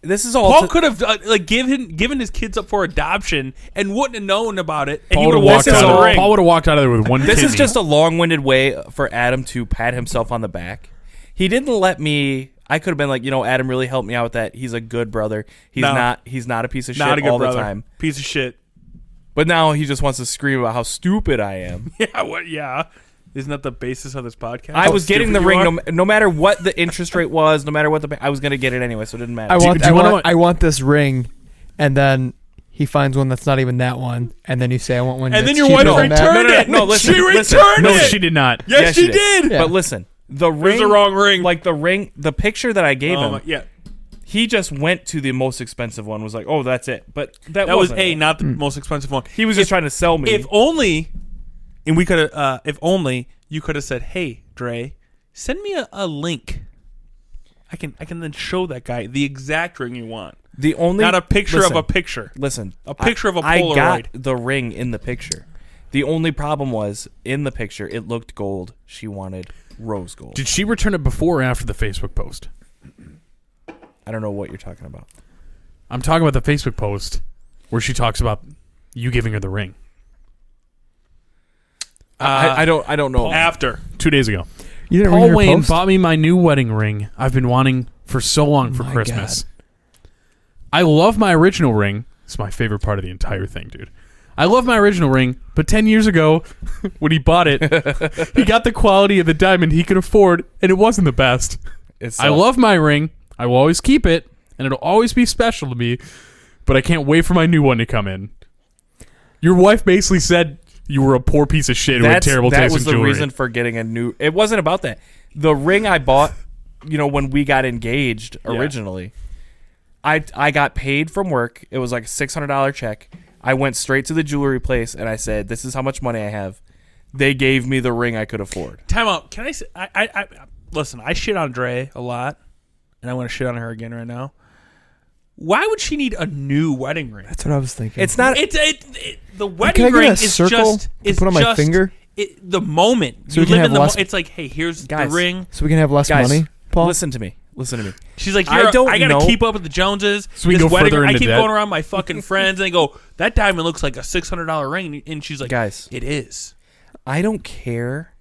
This is all. Paul could have given his kids up for adoption and wouldn't have known about it. And Paul he would would have have walked out of the walked ring. Paul would have walked out of there with one This is kidney. just a long-winded way for Adam to pat himself on the back. He didn't let me. I could have been like, Adam really helped me out with that. He's a good brother. He's No. not. He's not a piece of Not shit a good all brother. the time. Piece of shit. But now he just wants to scream about how stupid I am. Yeah, what? Yeah. Isn't that the basis of this podcast? I was getting the Stupid you ring are? no matter what the interest rate was, no matter what I was going to get it anyway, so it didn't matter. I want this ring, and then he finds one that's not even that one, and then you say I want one. And then that's your cheaper wife than that. returned it. No, listen, she listen. returned no, it. she did not. Yes, she did. Yeah. But listen, The ring, the wrong ring. Like the picture that I gave him. Yeah. He just went to the most expensive one. Was like, oh, that's it. But that was wasn't it. not the most expensive one. He was just trying to sell me. If only, and we could have. If only you could have said, "Hey, Dre, send me a link. I can then show that guy the exact ring you want. The only Not a picture of a picture. Listen, A picture of a I Polaroid. got the ring in the picture. The only problem was in the picture it looked gold. She wanted rose gold. Did she return it before or after the Facebook post? I don't know what you're talking about. I'm talking about the Facebook post where she talks about you giving her the ring. I don't know. After 2 days ago. You didn't Paul read her Wayne post? bought me my new wedding ring I've been wanting for so long for My Christmas. I love my original ring. It's my favorite part of the entire thing, dude. I love my original ring, but 10 years ago, when he bought it, he got the quality of the diamond he could afford, and it wasn't the best. I love my ring. I will always keep it, and it'll always be special to me, but I can't wait for my new one to come in. Your wife basically said you were a poor piece of shit who had terrible taste in That was the jewelry. reason for getting a new. It wasn't about that. The ring I bought, when we got engaged originally, I got paid from work. It was like a $600 check. I went straight to the jewelry place and I said, "This is how much money I have." They gave me the ring I could afford. time out. Can I say? I listen. I shit on Dre a lot, and I want to shit on her again right now. Why would she need a new wedding ring? That's what I was thinking. It's not. The wedding Can I get ring a is circle just to is put on my just finger? the moment. So You we can live have in the less- It's like, hey, here's Guys. the ring. so we can have less Guys, money, Paul? Listen to me. She's like, I don't I gotta know. keep up with the Joneses. So we This can go wedding further ring- I into keep debt. going around my fucking friends and they go, that diamond looks like a $600 ring, and she's like, Guys. it is. I don't care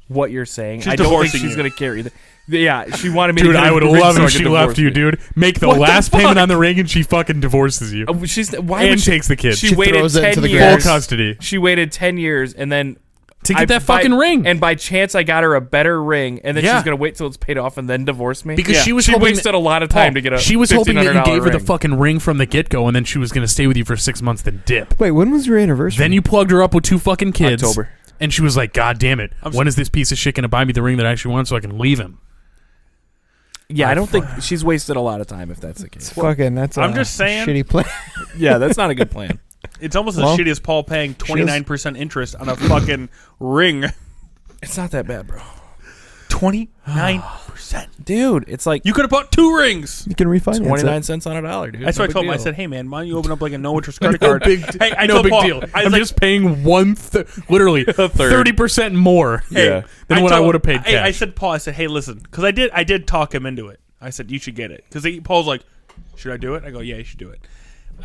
what you're saying. She's I don't think divorcing she's you. gonna care either. Yeah, she wanted me. Dude, to get I a would new ring love so if I could she divorce left you, me. dude. Make the What the last payment fuck? on the ring and she fucking divorces you. She's why And would she, takes the kid. She She waited throws it 10 into the Full years. custody. She waited 10 years and then To get that fucking ring. And by chance, I got her a better ring, and then Yeah. she's gonna wait till it's paid off and then divorce me. Because she was she hoping wasted a lot of time to get a. She was hoping that you $1,500 gave her the ring. fucking ring from the get-go, and then she was going to stay with you for 6 months, then dip. Wait, when was your anniversary? Then you plugged her up with 2 fucking kids. October. And she was like, God damn it. When is this piece of shit going to buy me the ring that I actually want so I can leave him? Yeah, I don't think she's wasted a lot of time if that's the case. Fucking, that's I'm a just saying- shitty plan. Yeah, that's not a good plan. It's almost Well, as shitty as Paul paying 29% interest on a fucking ring. It's not that bad, bro. 29%. Dude, it's like You could have bought 2 rings. You can refinance 29 it. cents on a dollar, dude. That's No what I big told him. I deal. said, hey, man, why don't you open up like a no-interest credit card? Hey, I no told big Paul, deal. I was I'm like, just paying literally 30% more Yeah. than what I told- would have paid cash. I said, Paul, I said, hey, listen, because I did talk him into it. I said, you should get it. Because Paul's like, should I do it? I go, yeah, you should do it.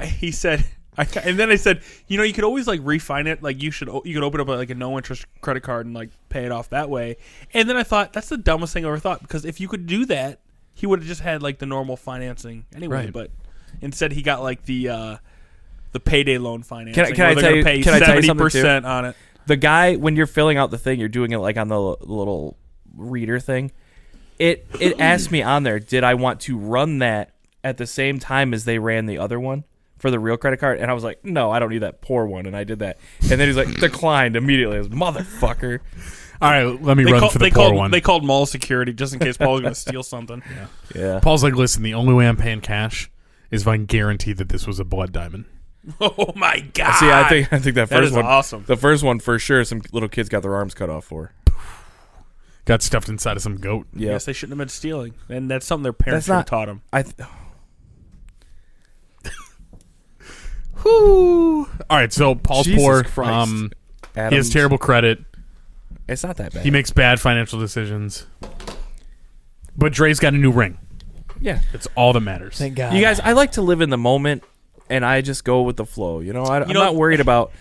He said, and then I said, you could always like refine it. Like you could open up like a no interest credit card and like pay it off that way. And then I thought that's the dumbest thing I ever thought, because if you could do that, he would have just had like the normal financing anyway. Right. But instead, he got like the payday loan financing. Can I where they're tell gonna you- pay can I tell you something, too? 70% on it. The guy, when you're filling out the thing, you're doing it like on the little reader thing. It asked me on there, did I want to run that at the same time as they ran the other one for the real credit card? And I was like, no, I don't need that poor one. And I did that. And then he's like, declined immediately. I was, motherfucker. All right, let me run for the poor one. They called mall security just in case Paul was going to steal something. Yeah. Paul's like, listen, the only way I'm paying cash is if I can guarantee that this was a blood diamond. Oh my god! See, I think that That first is one, awesome. the first one for sure, some little kids got their arms cut off for. Got stuffed inside of some goat. I Yeah. guess they shouldn't have been stealing, and that's something their parents That's should have not- taught them. Whew. All right, so Paul's Jesus poor. Christ. He has Adam's- terrible credit. It's not that bad. He makes bad financial decisions. But Dre's got a new ring. yeah. It's all that matters. Thank God. You guys, I like to live in the moment, and I just go with the flow. I'm know- not worried about,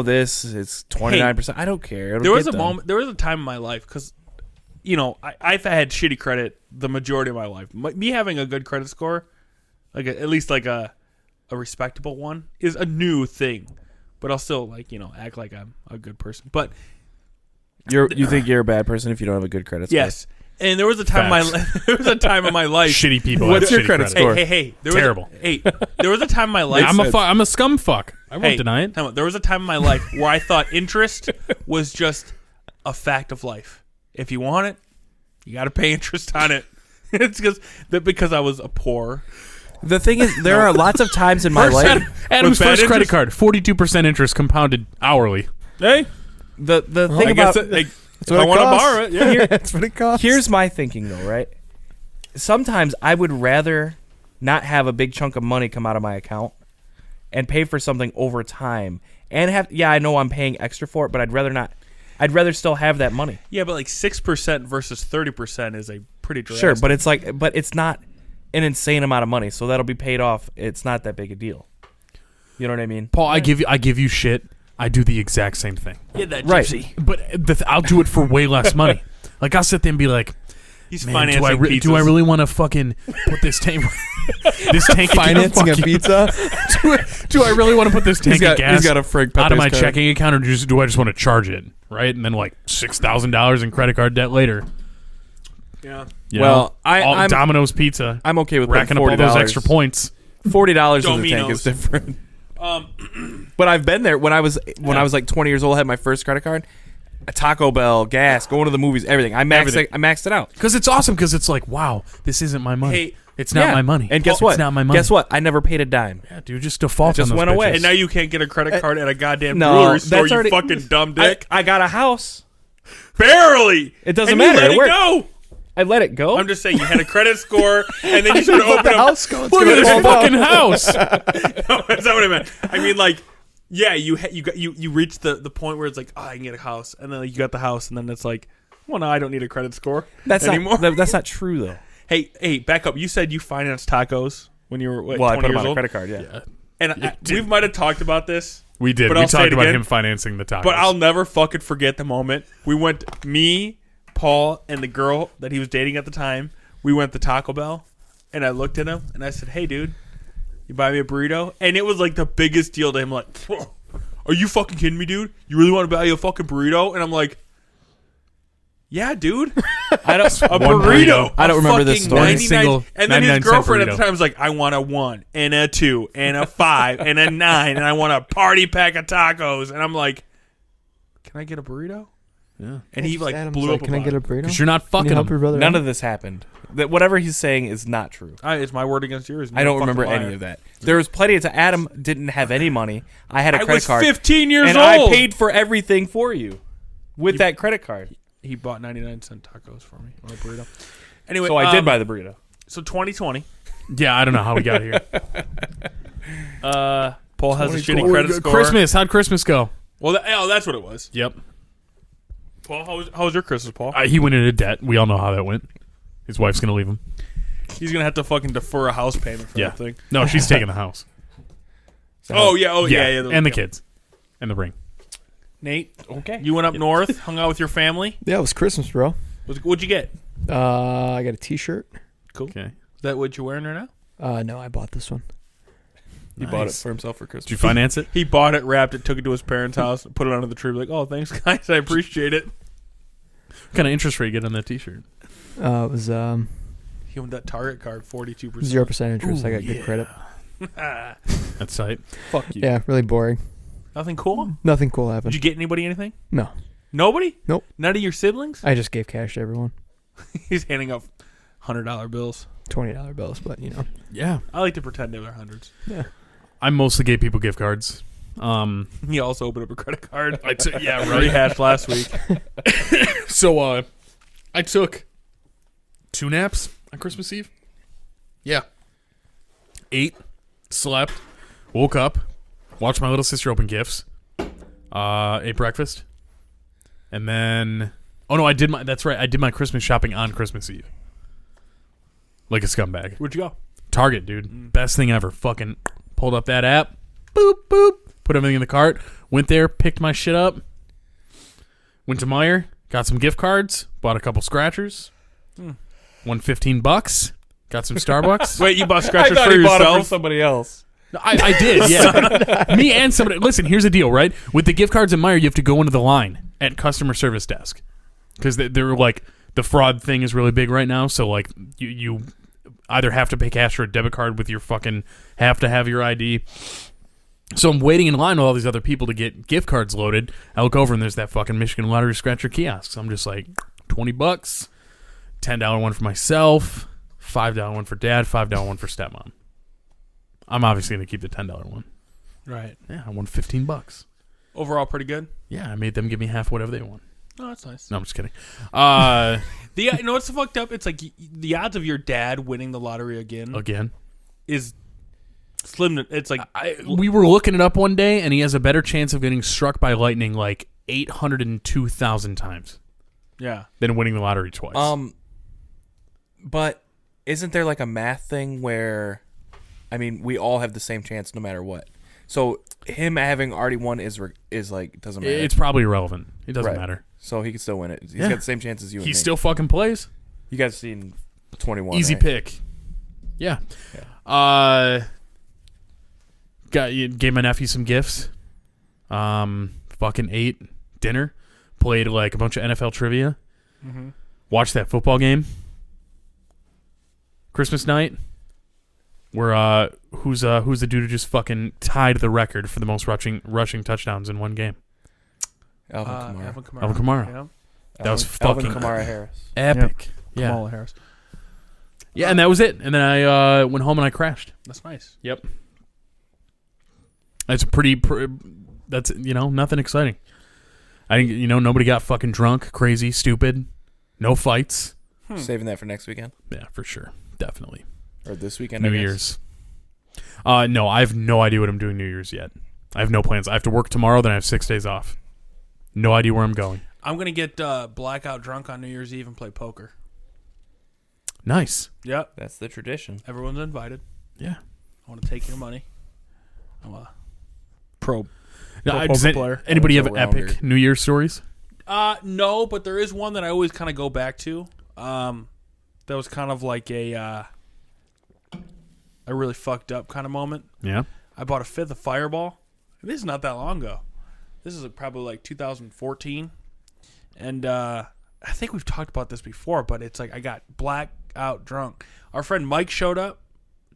this is 29%. I don't care. It'll There was get a done. moment. There was a time in my life because, I've had shitty credit the majority of my life. Me having a good credit score, at least like a respectable one, is a new thing. But I'll still act like I'm a good person. But You think you're a bad person if you don't have a good credit score? yes, and there was a time there was a time in my life. Shitty people. What's have your shitty credit score? Hey, there Terrible. There was a time in my life. I'm a scum fuck. I won't deny it. Time out. There was a time in my life where I thought interest was just a fact of life. If you want it, You got to pay interest on it. It's because I was a poor. The thing is, there are lots of times in my life. Adam's With bad first credit interest? card, 42% interest compounded hourly. Hey, The thing I about guess if what I it want to costs. borrow it, yeah. That's what it costs. here's my thinking though, right? Sometimes I would rather not have a big chunk of money come out of my account and pay for something over time and have. Yeah, I know I'm paying extra for it, but I'd rather not. I'd rather still have that money. Yeah, but like 6% versus 30% is a pretty drastic. Sure, but it's not an insane amount of money, so that'll be paid off. It's not that big a deal. You know what I mean? Paul, I give you shit. I do the exact same thing. yeah, that Right. gypsy. But I'll do it for way less money. Like, I'll sit there and be like, He's man, financing pizzas. do I really want to fucking put this tank Financing a pizza. do I really want to put this tank of gas a Frank out of my Pepe's card. checking account, or do I just want to charge it, right? And then like $6,000 in credit card debt later. Yeah. You Well, know? I'm- Domino's Pizza, I'm okay with racking up all those extra points. $40 in the tank Domino's. is different. But I've been there when I was like 20 years old. I had my first credit card. A Taco Bell, gas, going to the movies, everything. I maxed it out. Because it's awesome. Because it's like, wow, this isn't my money. Hey, it's not Yeah. my money. And guess what? It's not my money. Guess what? I never paid a dime. Yeah, dude, just default. It just on those went away. bitches. And now you can't get a credit card at a goddamn No, brewery store, that's you already- fucking dumb dick. I got a house. Barely. It doesn't and matter. You let It it worked. go. I let it go. I'm just saying, you had a credit score, and then you should have Let opened the up. house go. It's Look gonna at this fall fucking down. house. No, that's not what I meant. I mean, like, yeah, you reached the point where it's like, oh, I can get a house, and then you got the house, and then it's like, well, no, I don't need a credit score anymore. That's not true though. Hey, back up. You said you financed tacos when you were what, Well, I 20 put them years on a old, credit card. Yeah. and we might have talked about this. We did. But We I'll say talked it about again. him financing the tacos. But I'll never fucking forget the moment. We went, me, Paul, and the girl that he was dating at the time, we went to Taco Bell, and I looked at him, and I said, hey, dude, you buy me a burrito? And it was like the biggest deal to him. Like, are you fucking kidding me, dude? You really want to buy you a fucking burrito? And I'm like, yeah, dude. I don't. A burrito. I don't remember this fucking story. 99 Single and then his 99 cent girlfriend at the burrito. time was like, I want a 1 and a 2 and a 5 and a 9 and I want a party pack of tacos. And I'm like, can I get a burrito? Yeah. And he like Adam's blew like, up can I about get a it. burrito? Because you're not Can fucking you help him. your brother None out? of this happened. That whatever he's saying is not true. It's my word against yours. I don't remember any of that. There was plenty of time. Adam didn't have any money. I had a I credit was card. 15 years and old. I paid for everything for you with that credit card. He bought 99-cent tacos for me. My burrito. Anyway, So I did buy the burrito. So 2020. Yeah, I don't know how we got here. Paul has a shitty credit score. Christmas. How'd Christmas go? Well, that's what it was. Yep. Paul, how was your Christmas, Paul? He went into debt. We all know how that went. His wife's going to leave him. He's gonna have to fucking defer a house payment for Yeah. that thing. No, she's taking the house. Oh yeah. And the kids. And the ring. Nate, Okay. you went up north, hung out with your family. Yeah, it was Christmas, bro. What'd you get? I got a T-shirt. Cool. Okay. Is that what you're wearing right now? No, I bought this one. He bought it for himself for Did Christmas. you finance it? He bought it, wrapped it, took it to his parents' house, put it under the tree. Like, oh, thanks, guys, I appreciate it. What kind of interest rate you get on that T-shirt? It was He owned that Target card, 42%. 0% interest. I got good credit. That's tight. Fuck you. Yeah, really boring. Nothing cool. Nothing cool Did happened. you get anybody anything? No, Nobody. Nope. None of your siblings. I just gave cash to everyone. He's handing out $100 bills. $20 bills, but you know. Yeah. I like to pretend they were hundreds. Yeah. I mostly gave people gift cards. He also opened up a credit card. Yeah, Rehashed last week. So, I took 2 naps on Christmas Eve. Yeah. 8, slept, woke up, watched my little sister open gifts, ate breakfast, and then, that's right, I did my Christmas shopping on Christmas Eve. Like a scumbag. Where'd you go? Target, dude. Best thing ever. Fucking pulled up that app, boop, boop, put everything in the cart, went there, picked my shit up, went to Meijer, got some gift cards, bought a couple scratchers, won $15, got some Starbucks. Wait, you bought scratchers for yourself? somebody else. I did, yeah. Me and somebody. Listen, here's the deal, right? With the gift cards at Meijer, you have to go into the line at customer service desk because they're like, the fraud thing is really big right now. So like you either have to pay cash or a debit card with your fucking have to have your ID. So I'm waiting in line with all these other people to get gift cards loaded. I look over and there's that fucking Michigan Lottery scratcher kiosk. So I'm just like, $20. $10 one for myself, $5 one for dad, $5 one for stepmom. I'm obviously going to keep the $10 one. Right. Yeah, I won $15. Overall, pretty good. Yeah, I made them give me half whatever they want. Oh, that's nice. No, I'm just kidding. You know what's fucked up? It's like the odds of your dad winning the lottery again is slim. It's like we were looking it up one day, and he has a better chance of getting struck by lightning like 802,000 times yeah. than winning the lottery twice. But isn't there like a math thing where, I mean, we all have the same chance no matter what. So him having already won is like doesn't matter. It's probably irrelevant. It doesn't Right. matter. So he can still win it. He's Yeah. got the same chance as you. He and me. still fucking plays. You guys seen 21? Easy right? pick. Yeah. Gave my nephew some gifts. Fucking ate dinner. Played like a bunch of NFL trivia. Mm-hmm. Watched that football game. Christmas night. Where who's the dude who just fucking tied the record for the most rushing touchdowns in one game? Alvin Kamara. Alvin Kamara. Yeah. That was Alvin fucking Kamara Harris. epic. Yeah. Kamala Harris. Yeah, and that was it. And then I went home and I crashed. That's nice. Yep. That's that's, nothing exciting. I think, nobody got fucking drunk, crazy, stupid. No fights. Saving that for next weekend Yeah, for sure. Definitely. or this weekend. New I guess. Year's. No, I have no idea what I'm doing New Year's yet. I have no plans. I have to work tomorrow, then I have 6 days off. No idea where I'm going. I'm going to get blackout drunk on New Year's Eve and play poker. Nice. Yep. That's the tradition. Everyone's invited. Yeah. I want to take your money. I'm a pro Now, poker does player. anybody have Amateur epic New Year's stories? No, but there is one that I always kind of go back to. That was kind of like a really fucked up kind of moment. Yeah. I bought a fifth of Fireball. This is not that long ago. This is probably like 2014. And I think we've talked about this before, but it's like I got blackout drunk. Our friend Mike showed up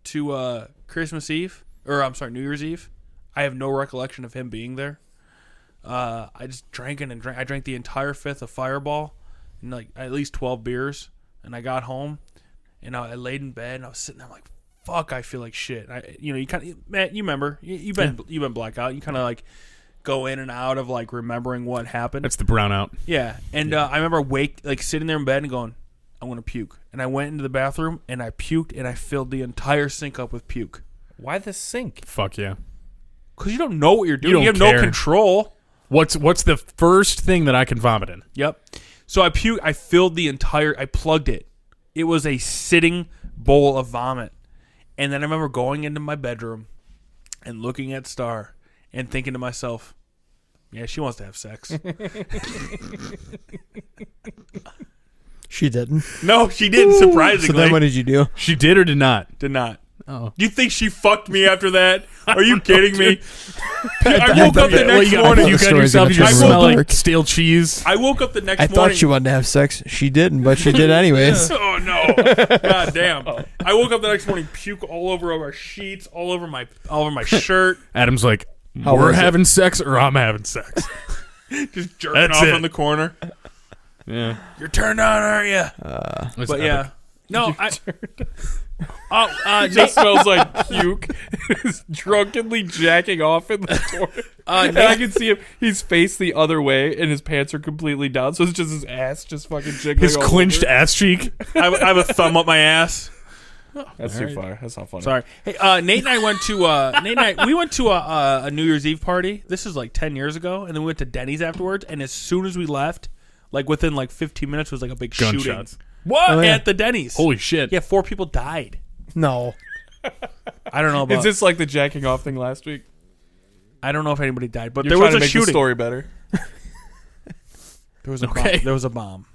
to Christmas Eve, or I'm sorry, New Year's Eve. I have no recollection of him being there. I just drank it and drank. I drank the entire fifth of Fireball and like at least 12 beers. And I got home and I laid in bed and I was sitting there like, fuck, I feel like shit. You kind of, man, you remember, you've been blackout. You kind of like go in and out of like remembering what happened. That's the brownout. Yeah. And I remember sitting there in bed and going, I'm going to puke. And I went into the bathroom and I puked and I filled the entire sink up with puke. Why the sink? Fuck yeah. Because you don't know what you're doing. You don't have care. no control. What's the first thing that I can vomit in? Yep. So I filled I plugged it. It was a sitting bowl of vomit. And then I remember going into my bedroom and looking at Star and thinking to myself, yeah, she wants to have sex. She didn't. No, she didn't, surprisingly. So then what did you do? She did or did not? Did not. Oh. Do you think she fucked me after that? Are you kidding me? I I woke up thought the that- next you morning. got story's yourself. You gonna just turn smell around. like stale cheese. I woke up the next I morning. thought she wanted to have sex. She didn't, but she did anyways. Oh no! God damn! I woke up the next morning, puke all over our sheets, all over my shirt, Adam's like, How we're was it? having sex or I'm having sex. just jerking That's off it. in the corner. Yeah. You're turned on, aren't you? That's But epic. yeah, no. It just smells like puke. He's drunkenly jacking off in the corner. And I can see him. He's faced the other way, and his pants are completely down. So it's just his ass just fucking jiggling. His all clenched over. ass cheek. I have a thumb up my ass. That's too far. That's not funny. Sorry. Hey, Nate and I went to a New Year's Eve party. This is like 10 years ago, and then we went to Denny's afterwards. And as soon as we left, like within like 15 minutes, was like a big Gunshots. shooting. What? Oh, yeah. At the Denny's? Holy shit. Yeah, 4 people died. No. I don't know about. Is this like the jacking off thing last week? I don't know if anybody died, but You're there trying was to a make the shooting. story better. There was a Okay. bomb. There was a bomb.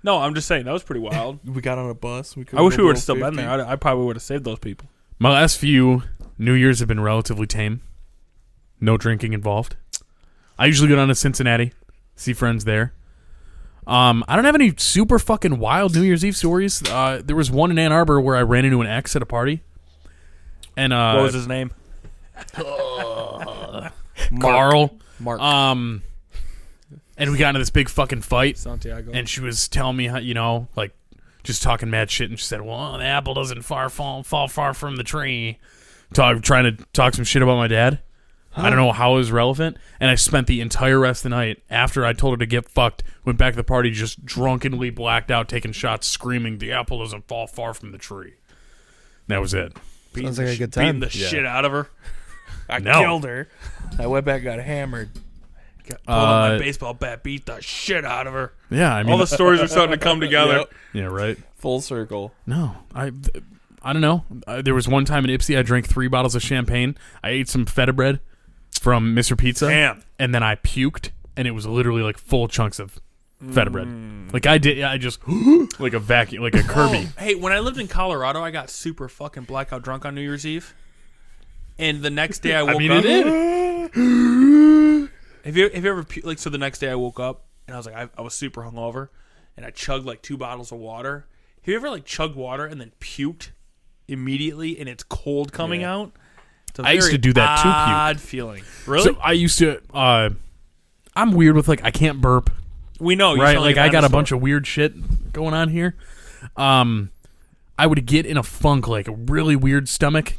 No, I'm just saying that was pretty wild. We got on a bus. I wish we would have still been there. I probably would have saved those people. My last few New Year's have been relatively tame. No drinking involved. I usually go down to Cincinnati, see friends there. I don't have any super fucking wild New Year's Eve stories. There was one in Ann Arbor where I ran into an ex at a party. And What was his name? Carl. Mark. And we got into this big fucking fight. Santiago. And she was telling me how, like just talking mad shit, and she said, "Well, the apple doesn't fall far from the tree." Trying to talk some shit about my dad. I don't know how it was relevant, and I spent the entire rest of the night after I told her to get fucked. Went back to the party, just drunkenly blacked out, taking shots, screaming, "The apple doesn't fall far from the tree." That was it. Sounds like a good Beating time. the shit out of her. I No. killed her. I went back, got hammered. Pulled out my baseball bat, beat the shit out of her. Yeah, I mean, All the stories are starting to come together. Yep. yeah, right. Full circle. No, I don't know. There was one time in Ipsy, I drank 3 bottles of champagne. I ate some feta bread from Mr. Pizza, Damn. and then I puked, and it was literally like full chunks of feta bread. Like I just like a vacuum, like a Kirby. Hey, when I lived in Colorado, I got super fucking blackout drunk on New Year's Eve. And the next day I woke up. Have you ever like, so the next day I woke up and I was like, I was super hungover and I chugged like 2 bottles of water. Have you ever like chugged water and then puked immediately and it's cold coming out? It's a I used very to do that too, puke. Odd feeling. Really? So I used to. I'm weird with like I can't burp. We know, you Right? sound Like I got a dinosaur. bunch of weird shit going on here. I would get in a funk, like a really weird stomach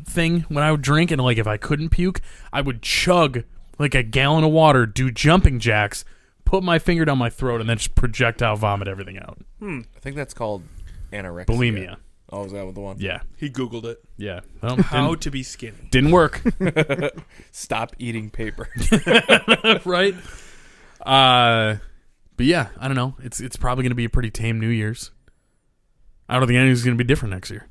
thing when I would drink, and like if I couldn't puke, I would chug like a gallon of water, do jumping jacks, put my finger down my throat, and then just projectile vomit everything out. I think that's called anorexia. Bulimia. Oh, is that the one? Yeah, He Googled it. yeah. Well, How to be skinny. didn't work. Stop eating paper. Right? But yeah, I don't know. It's probably going to be a pretty tame New Year's. I don't think anything's going to be different next year.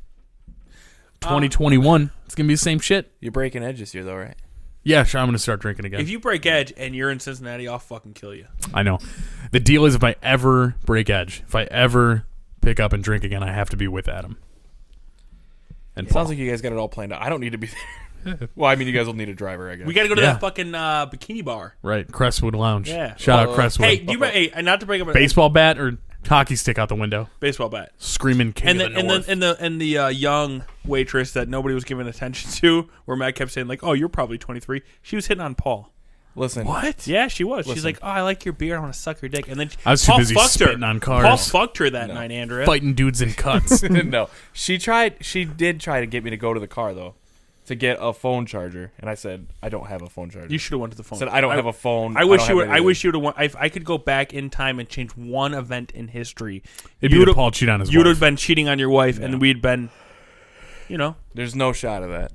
2021, it's going to be the same shit. You're breaking edge this year, though, right? Yeah, sure, I'm going to start drinking again. If you break edge and you're in Cincinnati, I'll fucking kill you. I know. The deal is if I ever break edge, if I ever pick up and drink again, I have to be with Adam. And It sounds like you guys got it all planned out. I don't need to be there. Well, I mean, you guys will need a driver, I guess. We got to go to Yeah. that fucking bikini bar. right, Crestwood Lounge. Yeah. Shout out Crestwood. Hey, do you hey, not to break up a Baseball bat or hockey stick out the window, baseball bat. screaming king And of then the North. and the young waitress that nobody was giving attention to, where Matt kept saying like, "Oh, you're probably 23." She was hitting on Paul. Listen. What? Yeah, she was. She's Listen. like, "Oh, I like your beard. I want to suck your dick." And then I was too Paul busy fucked her. spitting on cars. Paul fucked her that night, Andrea. Fighting dudes in cuts. No. She did try to get me to go to the car, though, to get a phone charger. And I said, I don't have a phone charger. You should have went to the phone. I said, I don't have a phone. I wish don't you have would. I anything. wish you would have won. If I could go back in time and change one event in history, It'd you be would the have Paul cheat on his you would wife. have been cheating on your wife, and we'd been, you know. There's no shot of that.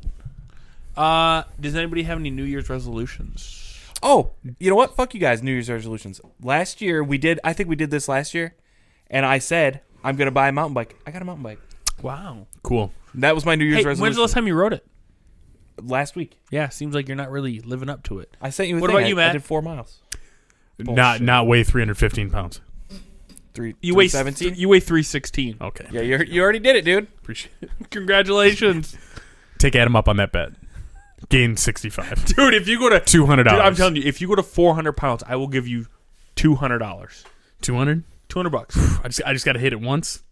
Does anybody have any New Year's resolutions? Oh, you know what? Fuck you guys, New Year's resolutions. Last year, I think we did this last year, and I said, I'm going to buy a mountain bike. I got a mountain bike. Wow. Cool. That was my New Year's Hey, resolution. when's the last time you rode it? Last week. Yeah, seems like you're not really living up to it. I sent you a What thing. about you, I Matt? did 4 miles. Not weigh 315 pounds. You weigh 17? You weigh 316. Okay. Yeah, you already did it, dude. Appreciate it. Congratulations, Take Adam up on that bet. Gain 65. dude. If you go to $200. dude, I'm telling you, if you go to 400 pounds, I will give you $200. 200? $200. I just got to hit it once.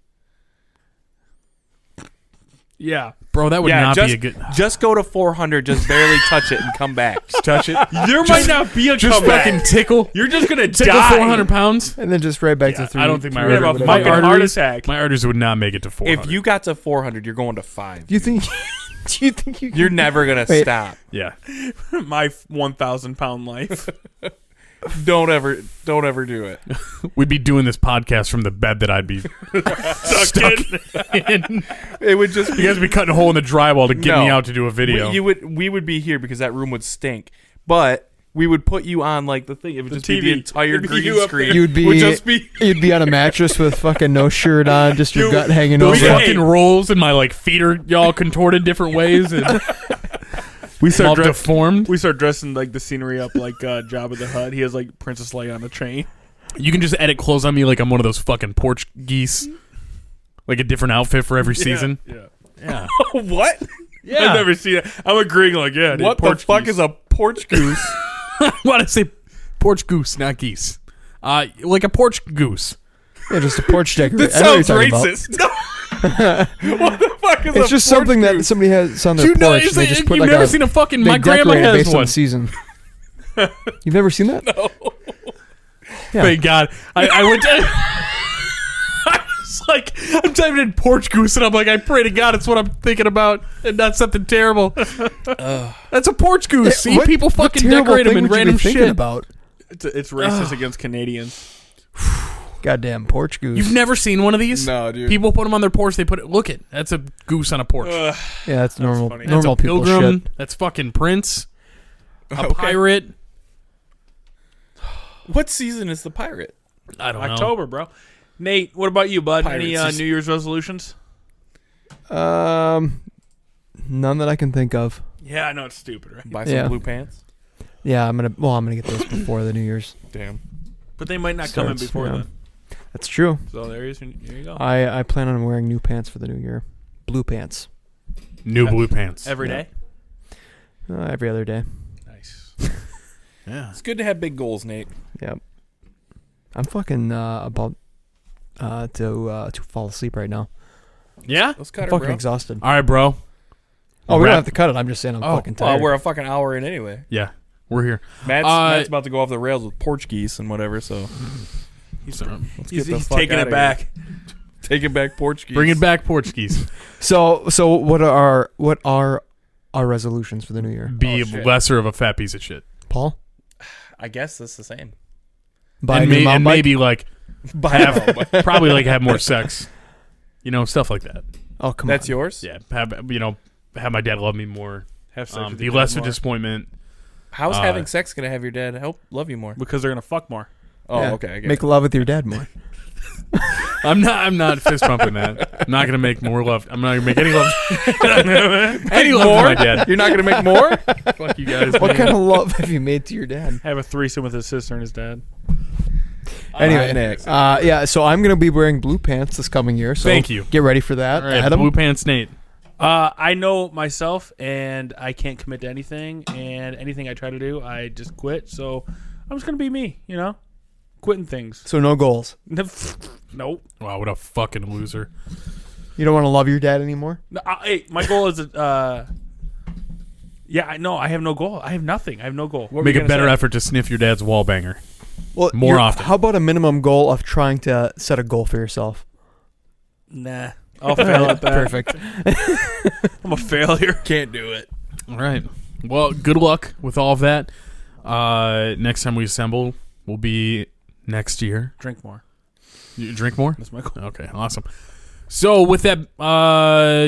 Yeah. Bro, that would Yeah, not just, be a good. just go to 400, just barely touch it and come back. Touch it. There might not be a Just comeback. fucking tickle. You're just gonna Tickle die. 400 pounds. And then just right back to 3. I don't think my You're gonna have a fucking heart attack. My arteries would not make it to 400. If you got to 400, you're going to 5. Do you think? Do you think you? You're never going to Wait. stop. Yeah. My 1,000 pound life. Don't ever do it. We'd be doing this podcast from the bed that I'd be stuck in. It would just You guys would be cutting a hole in the drywall to get me No. out to do a video. we would be here because that room would stink. But we would put you on like the thing. It would just be the TV. entire It'd be green you up screen. there. You'd be. Would just be You'd be on a mattress with fucking no shirt on, just your gut hanging Those over. fucking rolls and my like feet are y'all contorted different ways and We all deformed. We start dressing like the scenery up like Jabba the Hutt. He has like Princess Leia on a train. You can just edit clothes on me like I'm one of those fucking porch geese. Like a different outfit for every season. Yeah. Yeah. what? Yeah. I've never seen it. I'm agreeing like, yeah, dude, What the porch fuck geese. is a porch goose? Why did I say porch goose, not geese? Like a porch goose. Yeah, just a porch decorator. That I know what sounds you're talking racist. what the fuck is It's just something that somebody has on their You know, porch. And they just put you've like never a, seen a fucking. they My grandma decorate it has based on one. the season. You've never seen that? No. Yeah. Thank God. I went to. I was like, I'm typing in porch goose, and I'm like, I pray to God it's what I'm thinking about, and not something terrible. That's a porch goose. See, What- people what fucking terrible decorate them thing in would you be random thinking shit. about? It's racist against Canadians. Goddamn porch goose. You've never seen one of these? No, dude. People put them on their porch. They put it. Look it. That's a goose on a porch. Yeah, that's normal. funny. That's Normal a people pilgrim. shit. That's fucking Prince. A Okay. pirate. What season is the pirate? I don't know. October, bro. Nate, what about you, bud? Pirate Any season. New Year's resolutions? None that I can think of. Yeah, I know it's stupid, right? Buy some Yeah. blue pants. Yeah, I'm gonna get those before the New Year's. Damn. But they might not come in Starts, before yeah. then. That's true. So there you go. I plan on wearing new pants for the New Year. Blue pants. New blue pants. Every day. Every other day. Nice. Yeah. It's good to have big goals, Nate. Yep. I'm fucking about to fall asleep right now. Yeah? Let's cut I'm it, fucking bro. exhausted. All right, bro. Oh, we Wrap- don't have to cut it. I'm just saying I'm fucking tired. We're a fucking hour in anyway. Yeah. We're here. Matt's about to go off the rails with porch geese and whatever, so He's get the fuck taking outta it back. take it back, porch geese. Bring it back, Portuguese. So what are our resolutions for the New Year? Be shit. lesser of a fat piece of shit. Paul? I guess that's the same. Buy a And, new mountain bike? maybe like probably like have more sex. You know, stuff like that. Oh, come That's on. yours? Yeah. Have my dad love me more. Have sex with Be your less dad of a more. disappointment. How's having sex gonna have your dad love you more? Because they're gonna fuck more. Oh, Yeah. okay. I get Make it. love with your dad more. I'm not fist pumping that. I'm not gonna make more love. I'm not gonna make any love. Any love to my dad. You're not gonna make more? Fuck you guys. What man. kind of love have you made to your dad? Have a threesome with his sister and his dad. Anyway, next. yeah. So I'm gonna be wearing blue pants this coming year. So Thank you. Get ready for that, All right, Adam. blue pants Nate. I know myself, and I can't commit to anything. And anything I try to do, I just quit. So I'm just gonna be me. You know, quitting things. So no goals. Nope. Wow, what a fucking loser. You don't want to love your dad anymore. No, hey, my goal is yeah, I know. I have no goal. I have nothing. I have no goal. Make a better effort to sniff your dad's wall banger. Well, More often. How about a minimum goal of trying to set a goal for yourself? Nah, I'll fail at that. Perfect. I'm a failure. Can't do it. All right. Well, good luck with all of that. Next time we assemble will be next year. Drink more. You drink more? That's my goal. Okay, awesome. So with that,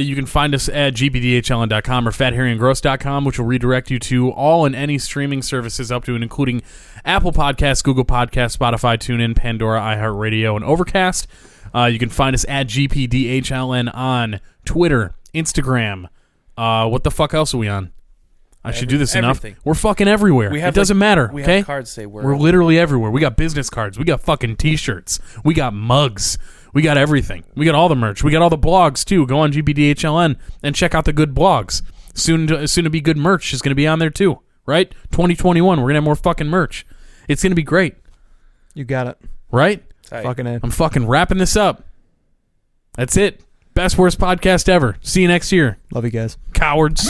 you can find us at GPDHLN.com or FatHarryandGross.com, which will redirect you to all and any streaming services up to and including Apple Podcasts, Google Podcasts, Spotify, TuneIn, Pandora, iHeartRadio, and Overcast. You can find us at GPDHLN on Twitter, Instagram. What the fuck else are we on? I should do this everything. enough. We're fucking everywhere. We have, It doesn't matter. We okay? have cards say We're literally everywhere. We got business cards. We got fucking T-shirts. We got mugs. We got everything. We got all the merch. We got all the blogs too. Go on GPDHLN and check out the good blogs. Soon to be good merch is going to be on there too. Right? 2021. We're gonna have more fucking merch. It's gonna be great. You got it. Right? Fucking A. I'm fucking wrapping this up. That's it. Best worst podcast ever. See you next year, Love you guys. cowards.